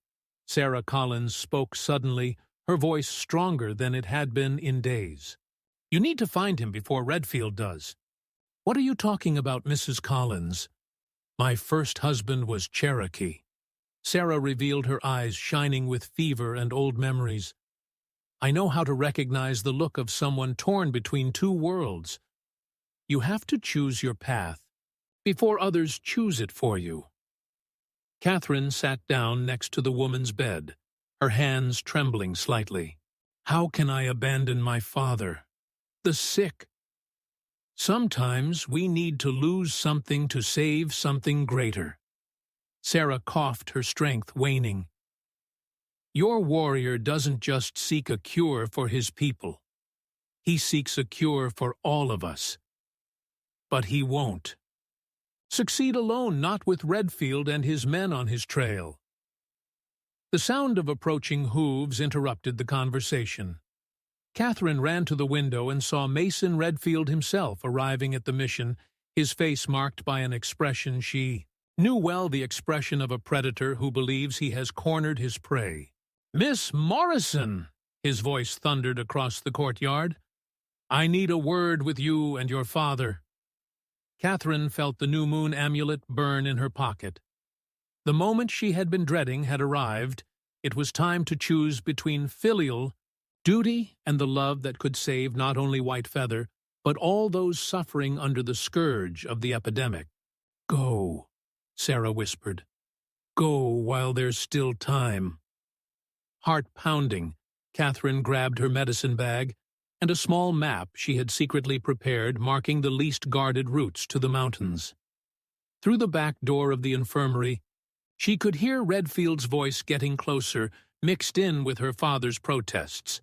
Sarah Collins spoke suddenly, her voice stronger than it had been in days. "You need to find him before Redfield does." "What are you talking about, Mrs. Collins?" "My first husband was Cherokee." Sarah revealed her eyes shining with fever and old memories. "I know how to recognize the look of someone torn between two worlds. You have to choose your path before others choose it for you." Catherine sat down next to the woman's bed, her hands trembling slightly. "How can I abandon my father? The sick? Sometimes we need to lose something to save something greater." Sarah coughed, her strength waning. "Your warrior doesn't just seek a cure for his people. He seeks a cure for all of us. But he won't succeed alone, not with Redfield and his men on his trail." The sound of approaching hooves interrupted the conversation. Catherine ran to the window and saw Mason Redfield himself arriving at the mission, his face marked by an expression she knew well, the expression of a predator who believes he has cornered his prey. "Miss Morrison!" his voice thundered across the courtyard. "I need a word with you and your father." Catherine felt the new moon amulet burn in her pocket. The moment she had been dreading had arrived. It was time to choose between filial duty and the love that could save not only Whitefeather, but all those suffering under the scourge of the epidemic. "Go," Sarah whispered. "Go while there's still time." Heart pounding, Catherine grabbed her medicine bag and a small map she had secretly prepared marking the least guarded routes to the mountains. Through the back door of the infirmary, she could hear Redfield's voice getting closer, mixed in with her father's protests.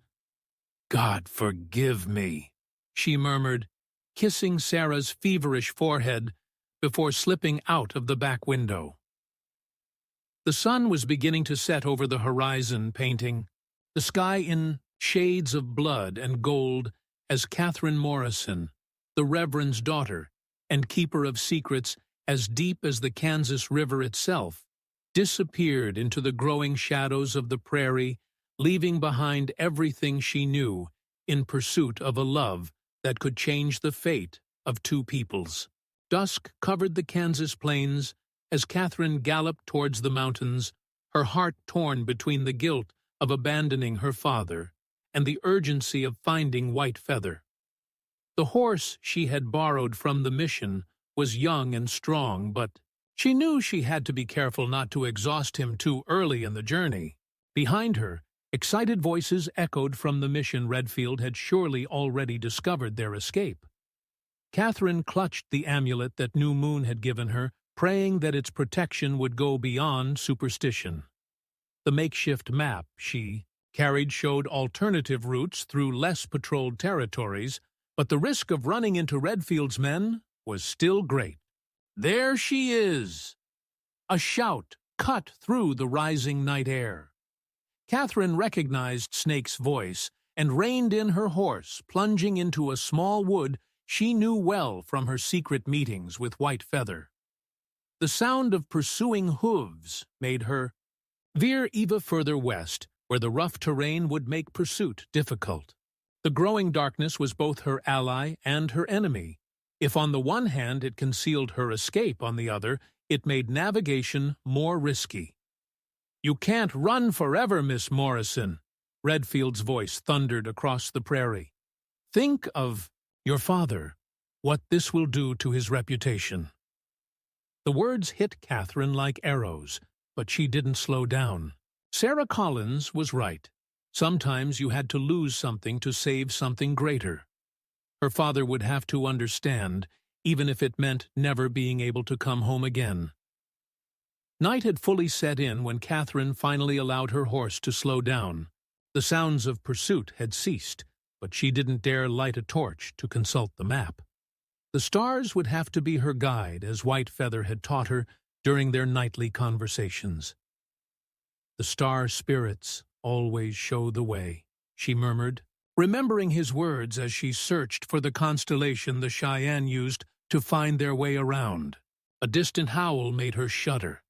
"God forgive me," she murmured, kissing Sarah's feverish forehead before slipping out of the back window. The sun was beginning to set over the horizon, painting the sky in shades of blood and gold as Catherine Morrison, the Reverend's daughter and keeper of secrets as deep as the Kansas River itself, disappeared into the growing shadows of the prairie, leaving behind everything she knew in pursuit of a love that could change the fate of two peoples. Dusk covered the Kansas plains as Catherine galloped towards the mountains, her heart torn between the guilt of abandoning her father and the urgency of finding Whitefeather. The horse she had borrowed from the mission was young and strong, but she knew she had to be careful not to exhaust him too early in the journey. Behind her, excited voices echoed from the mission. Redfield had surely already discovered their escape. Catherine clutched the amulet that New Moon had given her, praying that its protection would go beyond superstition. The makeshift map she carried showed alternative routes through less patrolled territories, but the risk of running into Redfield's men was still great. "There she is!" A shout cut through the rising night air. Catherine recognized Snake's voice and reined in her horse, plunging into a small wood she knew well from her secret meetings with Whitefeather. The sound of pursuing hooves made her veer even further west, where the rough terrain would make pursuit difficult. The growing darkness was both her ally and her enemy. If on the one hand it concealed her escape, on the other, it made navigation more risky. "You can't run forever, Miss Morrison," Redfield's voice thundered across the prairie. "Think of your father, what this will do to his reputation." The words hit Catherine like arrows, but she didn't slow down. Sarah Collins was right. Sometimes you had to lose something to save something greater. Her father would have to understand, even if it meant never being able to come home again. Night had fully set in when Catherine finally allowed her horse to slow down. The sounds of pursuit had ceased, but she didn't dare light a torch to consult the map. The stars would have to be her guide, as Whitefeather had taught her during their nightly conversations. "The star spirits always show the way," she murmured, remembering his words as she searched for the constellation the Cheyenne used to find their way around. A distant howl made her shudder.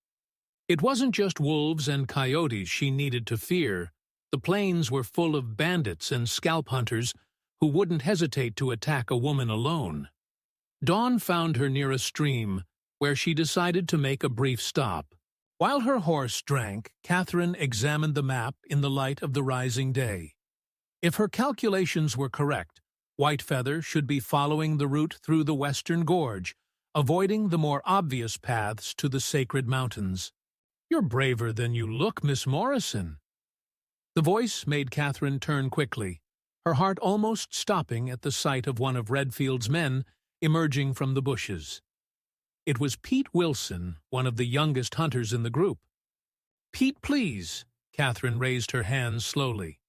It wasn't just wolves and coyotes she needed to fear. The plains were full of bandits and scalp hunters who wouldn't hesitate to attack a woman alone. Dawn found her near a stream, where she decided to make a brief stop. While her horse drank, Catherine examined the map in the light of the rising day. If her calculations were correct, Whitefeather should be following the route through the western gorge, avoiding the more obvious paths to the sacred mountains. "You're braver than you look, Miss Morrison." The voice made Catherine turn quickly, her heart almost stopping at the sight of one of Redfield's men emerging from the bushes. It was Pete Wilson, one of the youngest hunters in the group. "Pete, please." Catherine raised her hands slowly.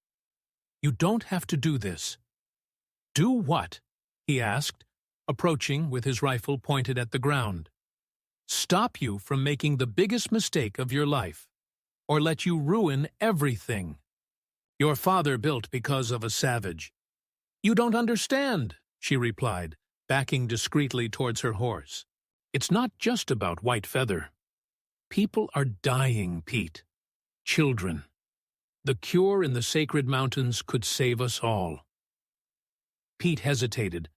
"You don't have to do this." "Do what?" he asked, approaching with his rifle pointed at the ground. "Stop you from making the biggest mistake of your life, or let you ruin everything. Your father built because of a savage." "You don't understand," she replied, backing discreetly towards her horse. "It's not just about Whitefeather. People are dying, Pete. Children. The cure in the sacred mountains could save us all." Pete hesitated,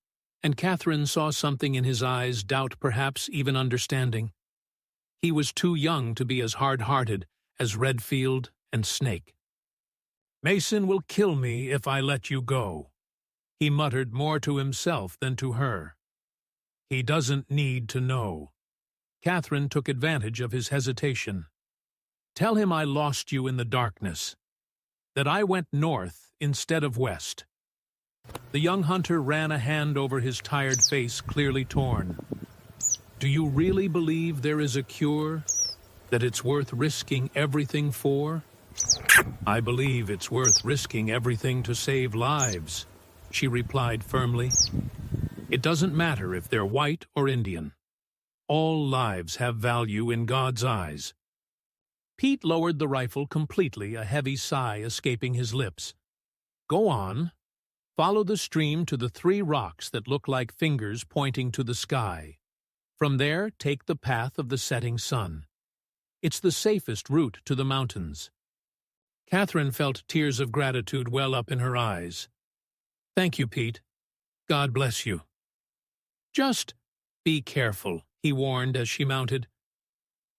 and Catherine saw something in his eyes, doubt, perhaps even understanding. He was too young to be as hard-hearted as Redfield and Snake. "Mason will kill me if I let you go," he muttered, more to himself than to her. "He doesn't need to know." Catherine took advantage of his hesitation. "Tell him I lost you in the darkness, that I went north instead of west." The young hunter ran a hand over his tired face, clearly torn. "Do you really believe there is a cure, that it's worth risking everything for?" "I believe it's worth risking everything to save lives," she replied firmly. "It doesn't matter if they're white or Indian. All lives have value in God's eyes." Pete lowered the rifle completely, a heavy sigh escaping his lips. "Go on. Follow the stream to the 3 rocks that look like fingers pointing to the sky. From there, take the path of the setting sun. It's the safest route to the mountains." Catherine felt tears of gratitude well up in her eyes. "Thank you, Pete. God bless you." "Just be careful," he warned as she mounted.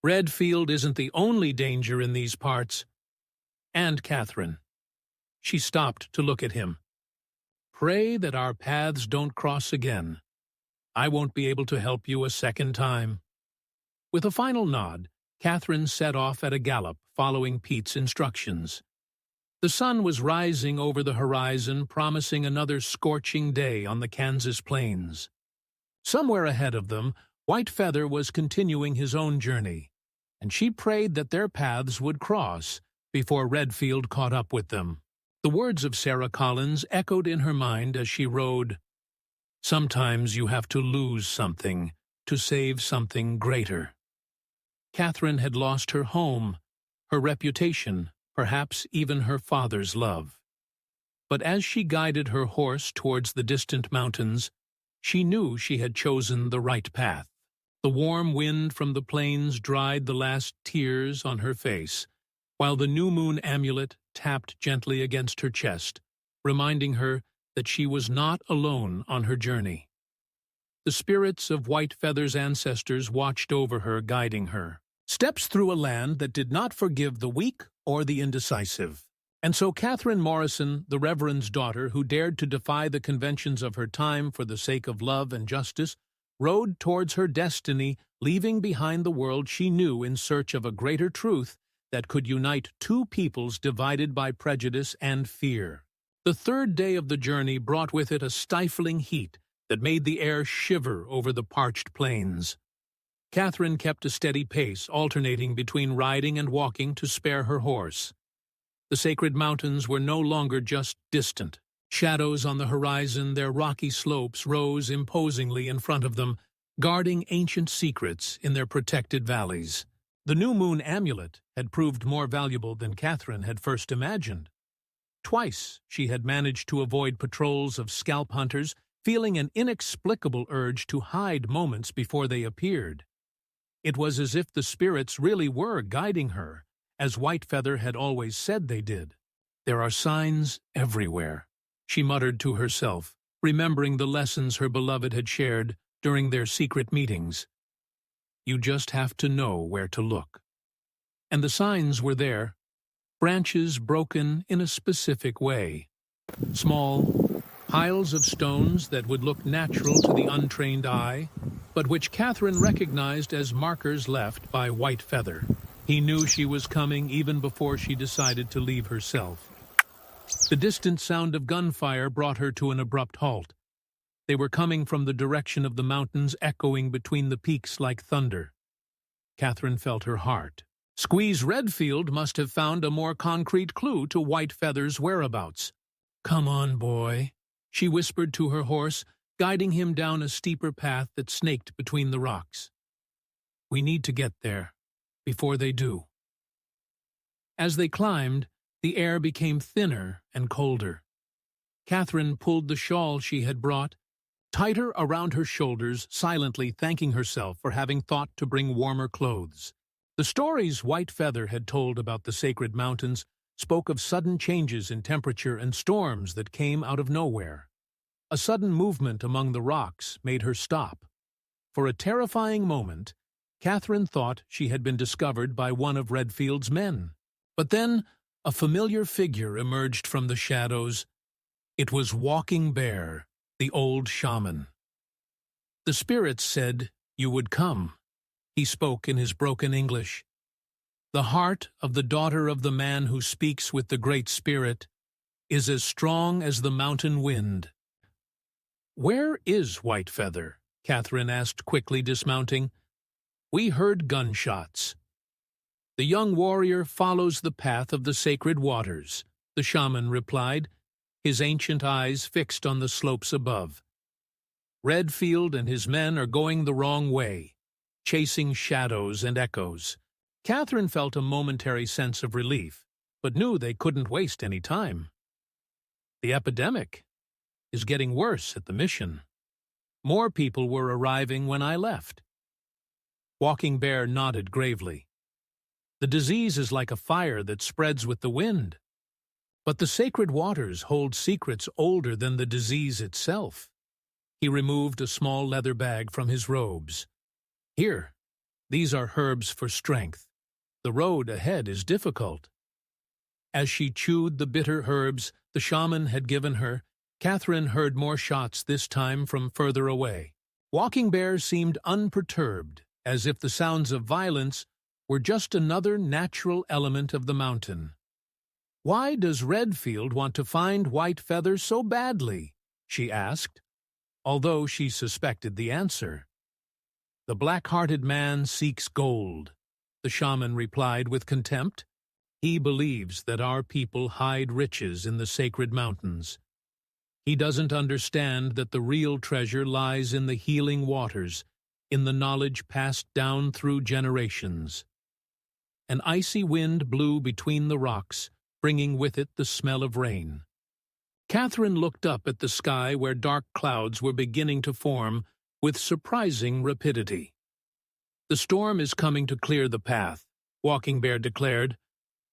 "Redfield isn't the only danger in these parts." "And Catherine." She stopped to look at him. "Pray that our paths don't cross again. I won't be able to help you a second time." With a final nod, Catherine set off at a gallop, following Pete's instructions. The sun was rising over the horizon, promising another scorching day on the Kansas plains. Somewhere ahead of them, Whitefeather was continuing his own journey, and she prayed that their paths would cross before Redfield caught up with them. The words of Sarah Collins echoed in her mind as she rode, "Sometimes you have to lose something to save something greater." Catherine had lost her home, her reputation, perhaps even her father's love. But as she guided her horse towards the distant mountains, she knew she had chosen the right path. The warm wind from the plains dried the last tears on her face, while the new moon amulet tapped gently against her chest, reminding her that she was not alone on her journey. The spirits of Whitefeather's ancestors watched over her, guiding her. Steps through a land that did not forgive the weak or the indecisive. And so Catherine Morrison, the Reverend's daughter, who dared to defy the conventions of her time for the sake of love and justice, rode towards her destiny, leaving behind the world she knew in search of a greater truth that could unite 2 peoples divided by prejudice and fear. The 3rd day of the journey brought with it a stifling heat that made the air shiver over the parched plains. Catherine kept a steady pace, alternating between riding and walking to spare her horse. The sacred mountains were no longer just distant. Shadows on the horizon, their rocky slopes rose imposingly in front of them, guarding ancient secrets in their protected valleys. The new moon amulet had proved more valuable than Catherine had first imagined. Twice she had managed to avoid patrols of scalp hunters, feeling an inexplicable urge to hide moments before they appeared. It was as if the spirits really were guiding her, as Whitefeather had always said they did. "There are signs everywhere," she muttered to herself, remembering the lessons her beloved had shared during their secret meetings. You just have to know where to look. And the signs were there, branches broken in a specific way. Small piles of stones that would look natural to the untrained eye, but which Catherine recognized as markers left by Whitefeather. He knew she was coming even before she decided to leave herself. The distant sound of gunfire brought her to an abrupt halt. They were coming from the direction of the mountains, echoing between the peaks like thunder. Catherine felt her heart. Squeeze Redfield must have found a more concrete clue to Whitefeather's whereabouts. "Come on, boy," she whispered to her horse, guiding him down a steeper path that snaked between the rocks. "We need to get there, before they do." As they climbed, the air became thinner and colder. Catherine pulled the shawl she had brought tighter around her shoulders, silently thanking herself for having thought to bring warmer clothes. The stories Whitefeather had told about the sacred mountains spoke of sudden changes in temperature and storms that came out of nowhere. A sudden movement among the rocks made her stop. For a terrifying moment, Catherine thought she had been discovered by one of Redfield's men. But then a familiar figure emerged from the shadows. It was Walking Bear, the old shaman. "The spirits said you would come," he spoke in his broken English. "The heart of the daughter of the man who speaks with the Great Spirit is as strong as the mountain wind." "Where is Whitefeather?" Catherine asked quickly, dismounting. "We heard gunshots." "The young warrior follows the path of the sacred waters," the shaman replied, his ancient eyes fixed on the slopes above. "Redfield and his men are going the wrong way, chasing shadows and echoes." Catherine felt a momentary sense of relief, but knew they couldn't waste any time. "The epidemic is getting worse at the mission. More people were arriving when I left." Walking Bear nodded gravely. "The disease is like a fire that spreads with the wind. But the sacred waters hold secrets older than the disease itself." He removed a small leather bag from his robes. "Here, these are herbs for strength. The road ahead is difficult." As she chewed the bitter herbs the shaman had given her, Catherine heard more shots, this time from further away. Walking Bear seemed unperturbed, as if the sounds of violence were just another natural element of the mountain. "Why does Redfield want to find Whitefeather so badly?" she asked, although she suspected the answer. "The black-hearted man seeks gold," the shaman replied with contempt. "He believes that our people hide riches in the sacred mountains. He doesn't understand that the real treasure lies in the healing waters, in the knowledge passed down through generations." An icy wind blew between the rocks, bringing with it the smell of rain. Catherine looked up at the sky where dark clouds were beginning to form with surprising rapidity. "The storm is coming to clear the path," Walking Bear declared.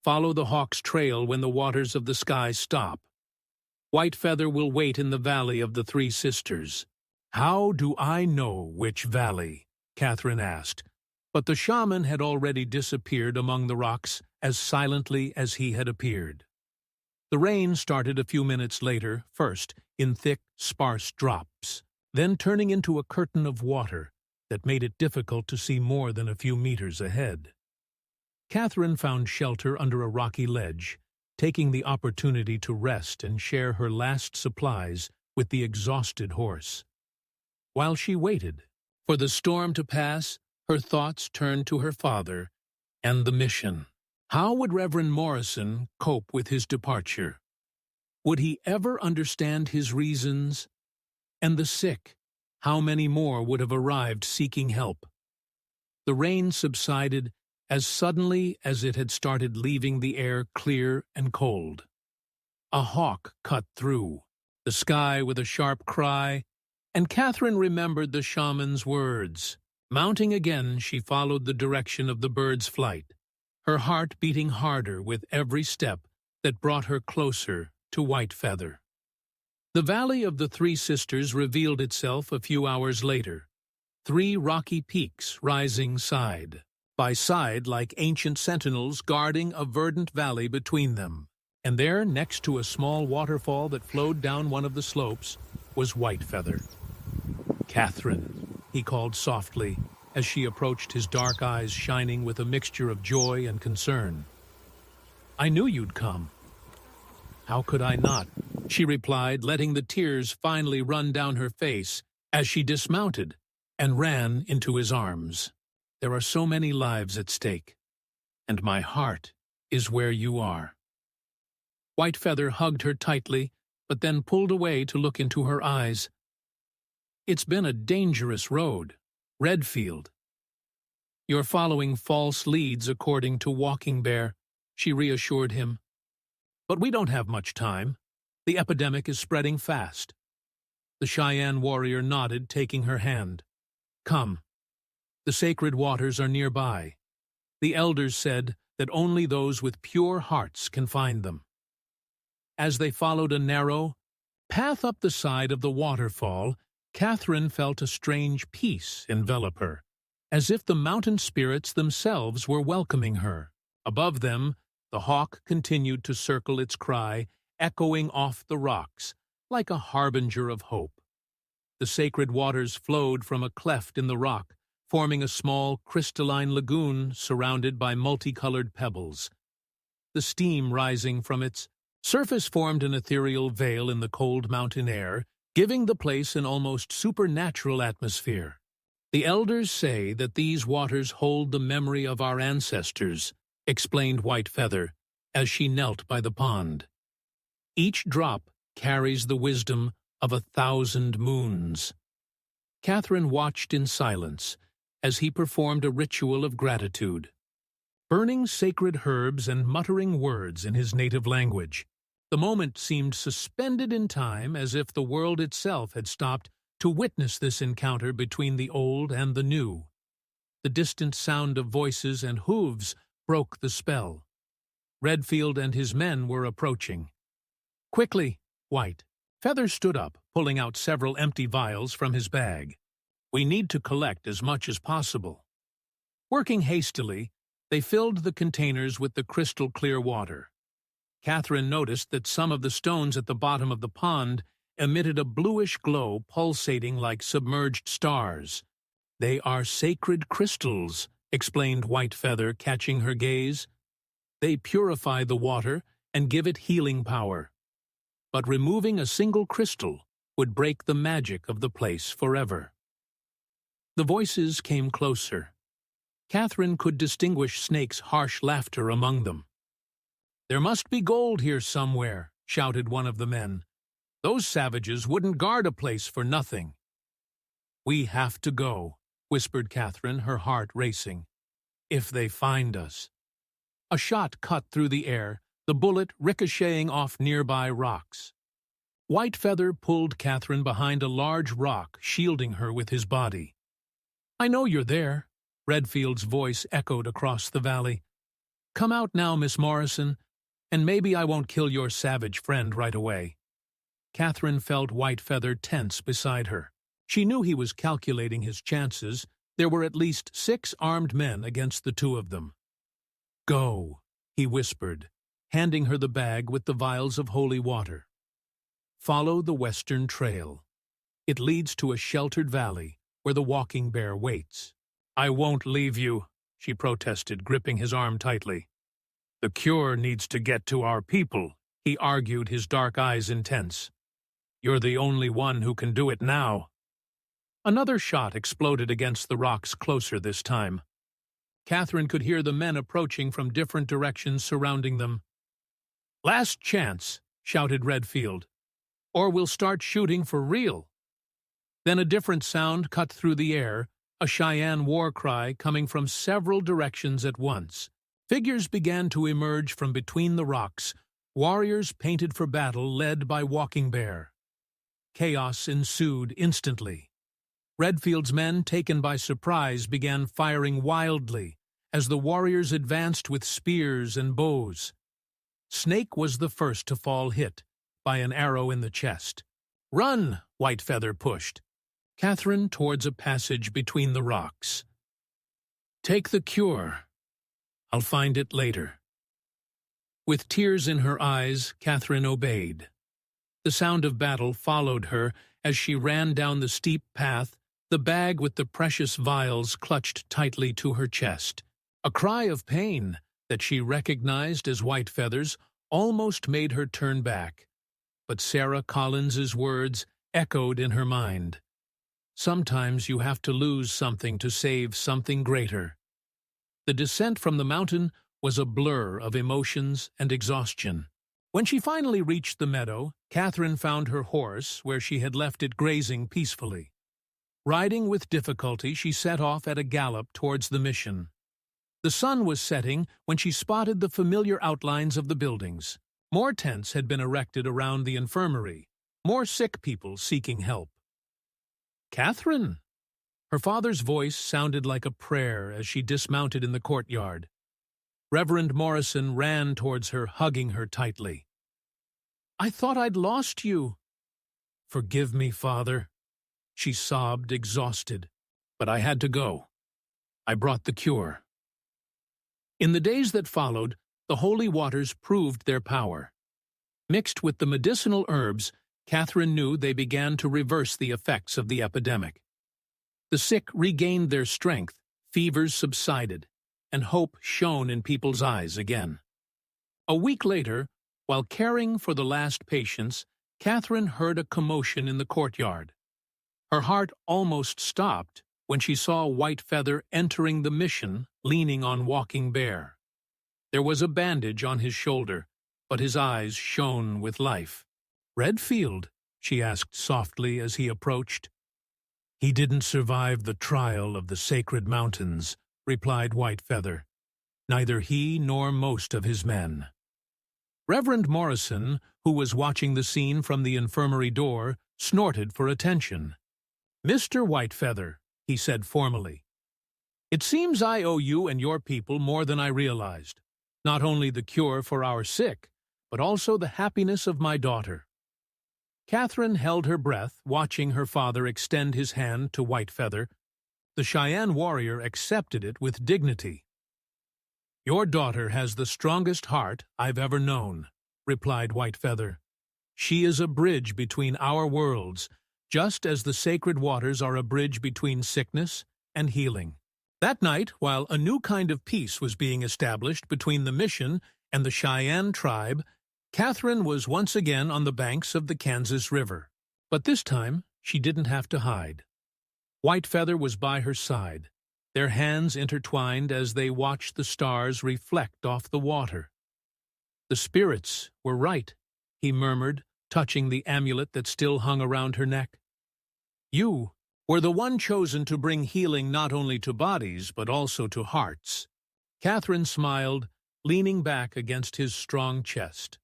"Follow the hawk's trail when the waters of the sky stop. Whitefeather will wait in the valley of the Three Sisters." "How do I know which valley?" Catherine asked. But the shaman had already disappeared among the rocks as silently as he had appeared. The rain started a few minutes later, first in thick, sparse drops, then turning into a curtain of water that made it difficult to see more than a few meters ahead. Catherine found shelter under a rocky ledge, taking the opportunity to rest and share her last supplies with the exhausted horse. While she waited for the storm to pass, her thoughts turned to her father and the mission. How would Reverend Morrison cope with his departure? Would he ever understand his reasons? And the sick, how many more would have arrived seeking help? The rain subsided as suddenly as it had started, leaving the air clear and cold. A hawk cut through the sky with a sharp cry, and Catherine remembered the shaman's words. Mounting again, she followed the direction of the bird's flight, her heart beating harder with every step that brought her closer to White Feather. The Valley of the Three Sisters revealed itself a few hours later, 3 rocky peaks rising side by side like ancient sentinels guarding a verdant valley between them. And there, next to a small waterfall that flowed down one of the slopes, was White Feather. "Catherine," he called softly as she approached, his dark eyes shining with a mixture of joy and concern. "I knew you'd come." "How could I not?" she replied, letting the tears finally run down her face as she dismounted and ran into his arms. "There are so many lives at stake, and my heart is where you are." White Feather hugged her tightly, but then pulled away to look into her eyes. "It's been a dangerous road, Redfield." "You're following false leads according to Walking Bear," she reassured him. "But we don't have much time. The epidemic is spreading fast." The Cheyenne warrior nodded, taking her hand. "Come. The sacred waters are nearby. The elders said that only those with pure hearts can find them." As they followed a narrow path up the side of the waterfall, Catherine felt a strange peace envelop her, as if the mountain spirits themselves were welcoming her. Above them, the hawk continued to circle its cry, echoing off the rocks, like a harbinger of hope. The sacred waters flowed from a cleft in the rock, forming a small crystalline lagoon surrounded by multicolored pebbles. The steam rising from its surface formed an ethereal veil in the cold mountain air, giving the place an almost supernatural atmosphere. "The elders say that these waters hold the memory of our ancestors," explained White Feather, as she knelt by the pond. "Each drop carries the wisdom of 1,000 moons." Catherine watched in silence as he performed a ritual of gratitude, burning sacred herbs and muttering words in his native language. The moment seemed suspended in time, as if the world itself had stopped to witness this encounter between the old and the new. The distant sound of voices and hooves broke the spell. Redfield and his men were approaching. "Quickly, White." Feather stood up, pulling out several empty vials from his bag. "We need to collect as much as possible." Working hastily, they filled the containers with the crystal-clear water. Catherine noticed that some of the stones at the bottom of the pond emitted a bluish glow pulsating like submerged stars. "They are sacred crystals," explained White Feather, catching her gaze. "They purify the water and give it healing power. But removing a single crystal would break the magic of the place forever." The voices came closer. Catherine could distinguish Snake's harsh laughter among them. "There must be gold here somewhere," shouted one of the men. "Those savages wouldn't guard a place for nothing." "We have to go," whispered Catherine, her heart racing. "If they find us." A shot cut through the air, the bullet ricocheting off nearby rocks. White Feather pulled Catherine behind a large rock, shielding her with his body. "I know you're there," Redfield's voice echoed across the valley. "Come out now, Miss Morrison, and maybe I won't kill your savage friend right away." Catherine felt White Feather tense beside her. She knew he was calculating his chances. There were at least 6 armed men against the 2 of them. "Go," he whispered, handing her the bag with the vials of holy water. "Follow the western trail. It leads to a sheltered valley where the Walking Bear waits." "I won't leave you," she protested, gripping his arm tightly. "The cure needs to get to our people," he argued, his dark eyes intense. "You're the only one who can do it now." Another shot exploded against the rocks closer this time. Catherine could hear the men approaching from different directions surrounding them. "Last chance," shouted Redfield, "or we'll start shooting for real." Then a different sound cut through the air, a Cheyenne war cry coming from several directions at once. Figures began to emerge from between the rocks, warriors painted for battle led by Walking Bear. Chaos ensued instantly. Redfield's men, taken by surprise, began firing wildly as the warriors advanced with spears and bows. Snake was the first to fall hit by an arrow in the chest. "Run!" Whitefeather pushed Catherine towards a passage between the rocks. "Take the cure. I'll find it later." With tears in her eyes, Catherine obeyed. The sound of battle followed her as she ran down the steep path, the bag with the precious vials clutched tightly to her chest. A cry of pain that she recognized as Whitefeather's almost made her turn back, but Sarah Collins's words echoed in her mind. Sometimes you have to lose something to save something greater. The descent from the mountain was a blur of emotions and exhaustion. When she finally reached the meadow, Catherine found her horse where she had left it grazing peacefully. Riding with difficulty, she set off at a gallop towards the mission. The sun was setting when she spotted the familiar outlines of the buildings. More tents had been erected around the infirmary, more sick people seeking help. "Catherine!" Her father's voice sounded like a prayer as she dismounted in the courtyard. Reverend Morrison ran towards her, hugging her tightly. "I thought I'd lost you." "Forgive me, Father," she sobbed, exhausted. "But I had to go. I brought the cure." In the days that followed, the holy waters proved their power. Mixed with the medicinal herbs, Catherine knew they began to reverse the effects of the epidemic. The sick regained their strength, fevers subsided, and hope shone in people's eyes again. A week later, while caring for the last patients, Catherine heard a commotion in the courtyard. Her heart almost stopped when she saw Whitefeather entering the mission, leaning on Walking Bear. There was a bandage on his shoulder, but his eyes shone with life. "Redfield?" she asked softly as he approached. "He didn't survive the trial of the sacred mountains," replied Whitefeather. "Neither he nor most of his men." Reverend Morrison, who was watching the scene from the infirmary door, snorted for attention. "Mr. Whitefeather," he said formally, "it seems I owe you and your people more than I realized. Not only the cure for our sick, but also the happiness of my daughter." Catherine held her breath, watching her father extend his hand to Whitefeather. The Cheyenne warrior accepted it with dignity. "Your daughter has the strongest heart I've ever known," replied Whitefeather. "She is a bridge between our worlds, just as the sacred waters are a bridge between sickness and healing." That night, while a new kind of peace was being established between the mission and the Cheyenne tribe, Catherine was once again on the banks of the Kansas River. But this time, she didn't have to hide. Whitefeather was by her side, their hands intertwined as they watched the stars reflect off the water. "The spirits were right," he murmured, touching the amulet that still hung around her neck. "You were the one chosen to bring healing not only to bodies, but also to hearts." Catherine smiled, leaning back against his strong chest.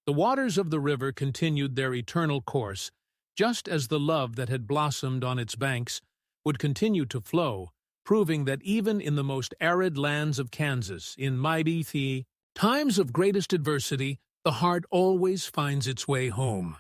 The waters of the river continued their eternal course, just as the love that had blossomed on its banks would continue to flow, proving that even in the most arid lands of Kansas, in mighty times of greatest adversity, the heart always finds its way home.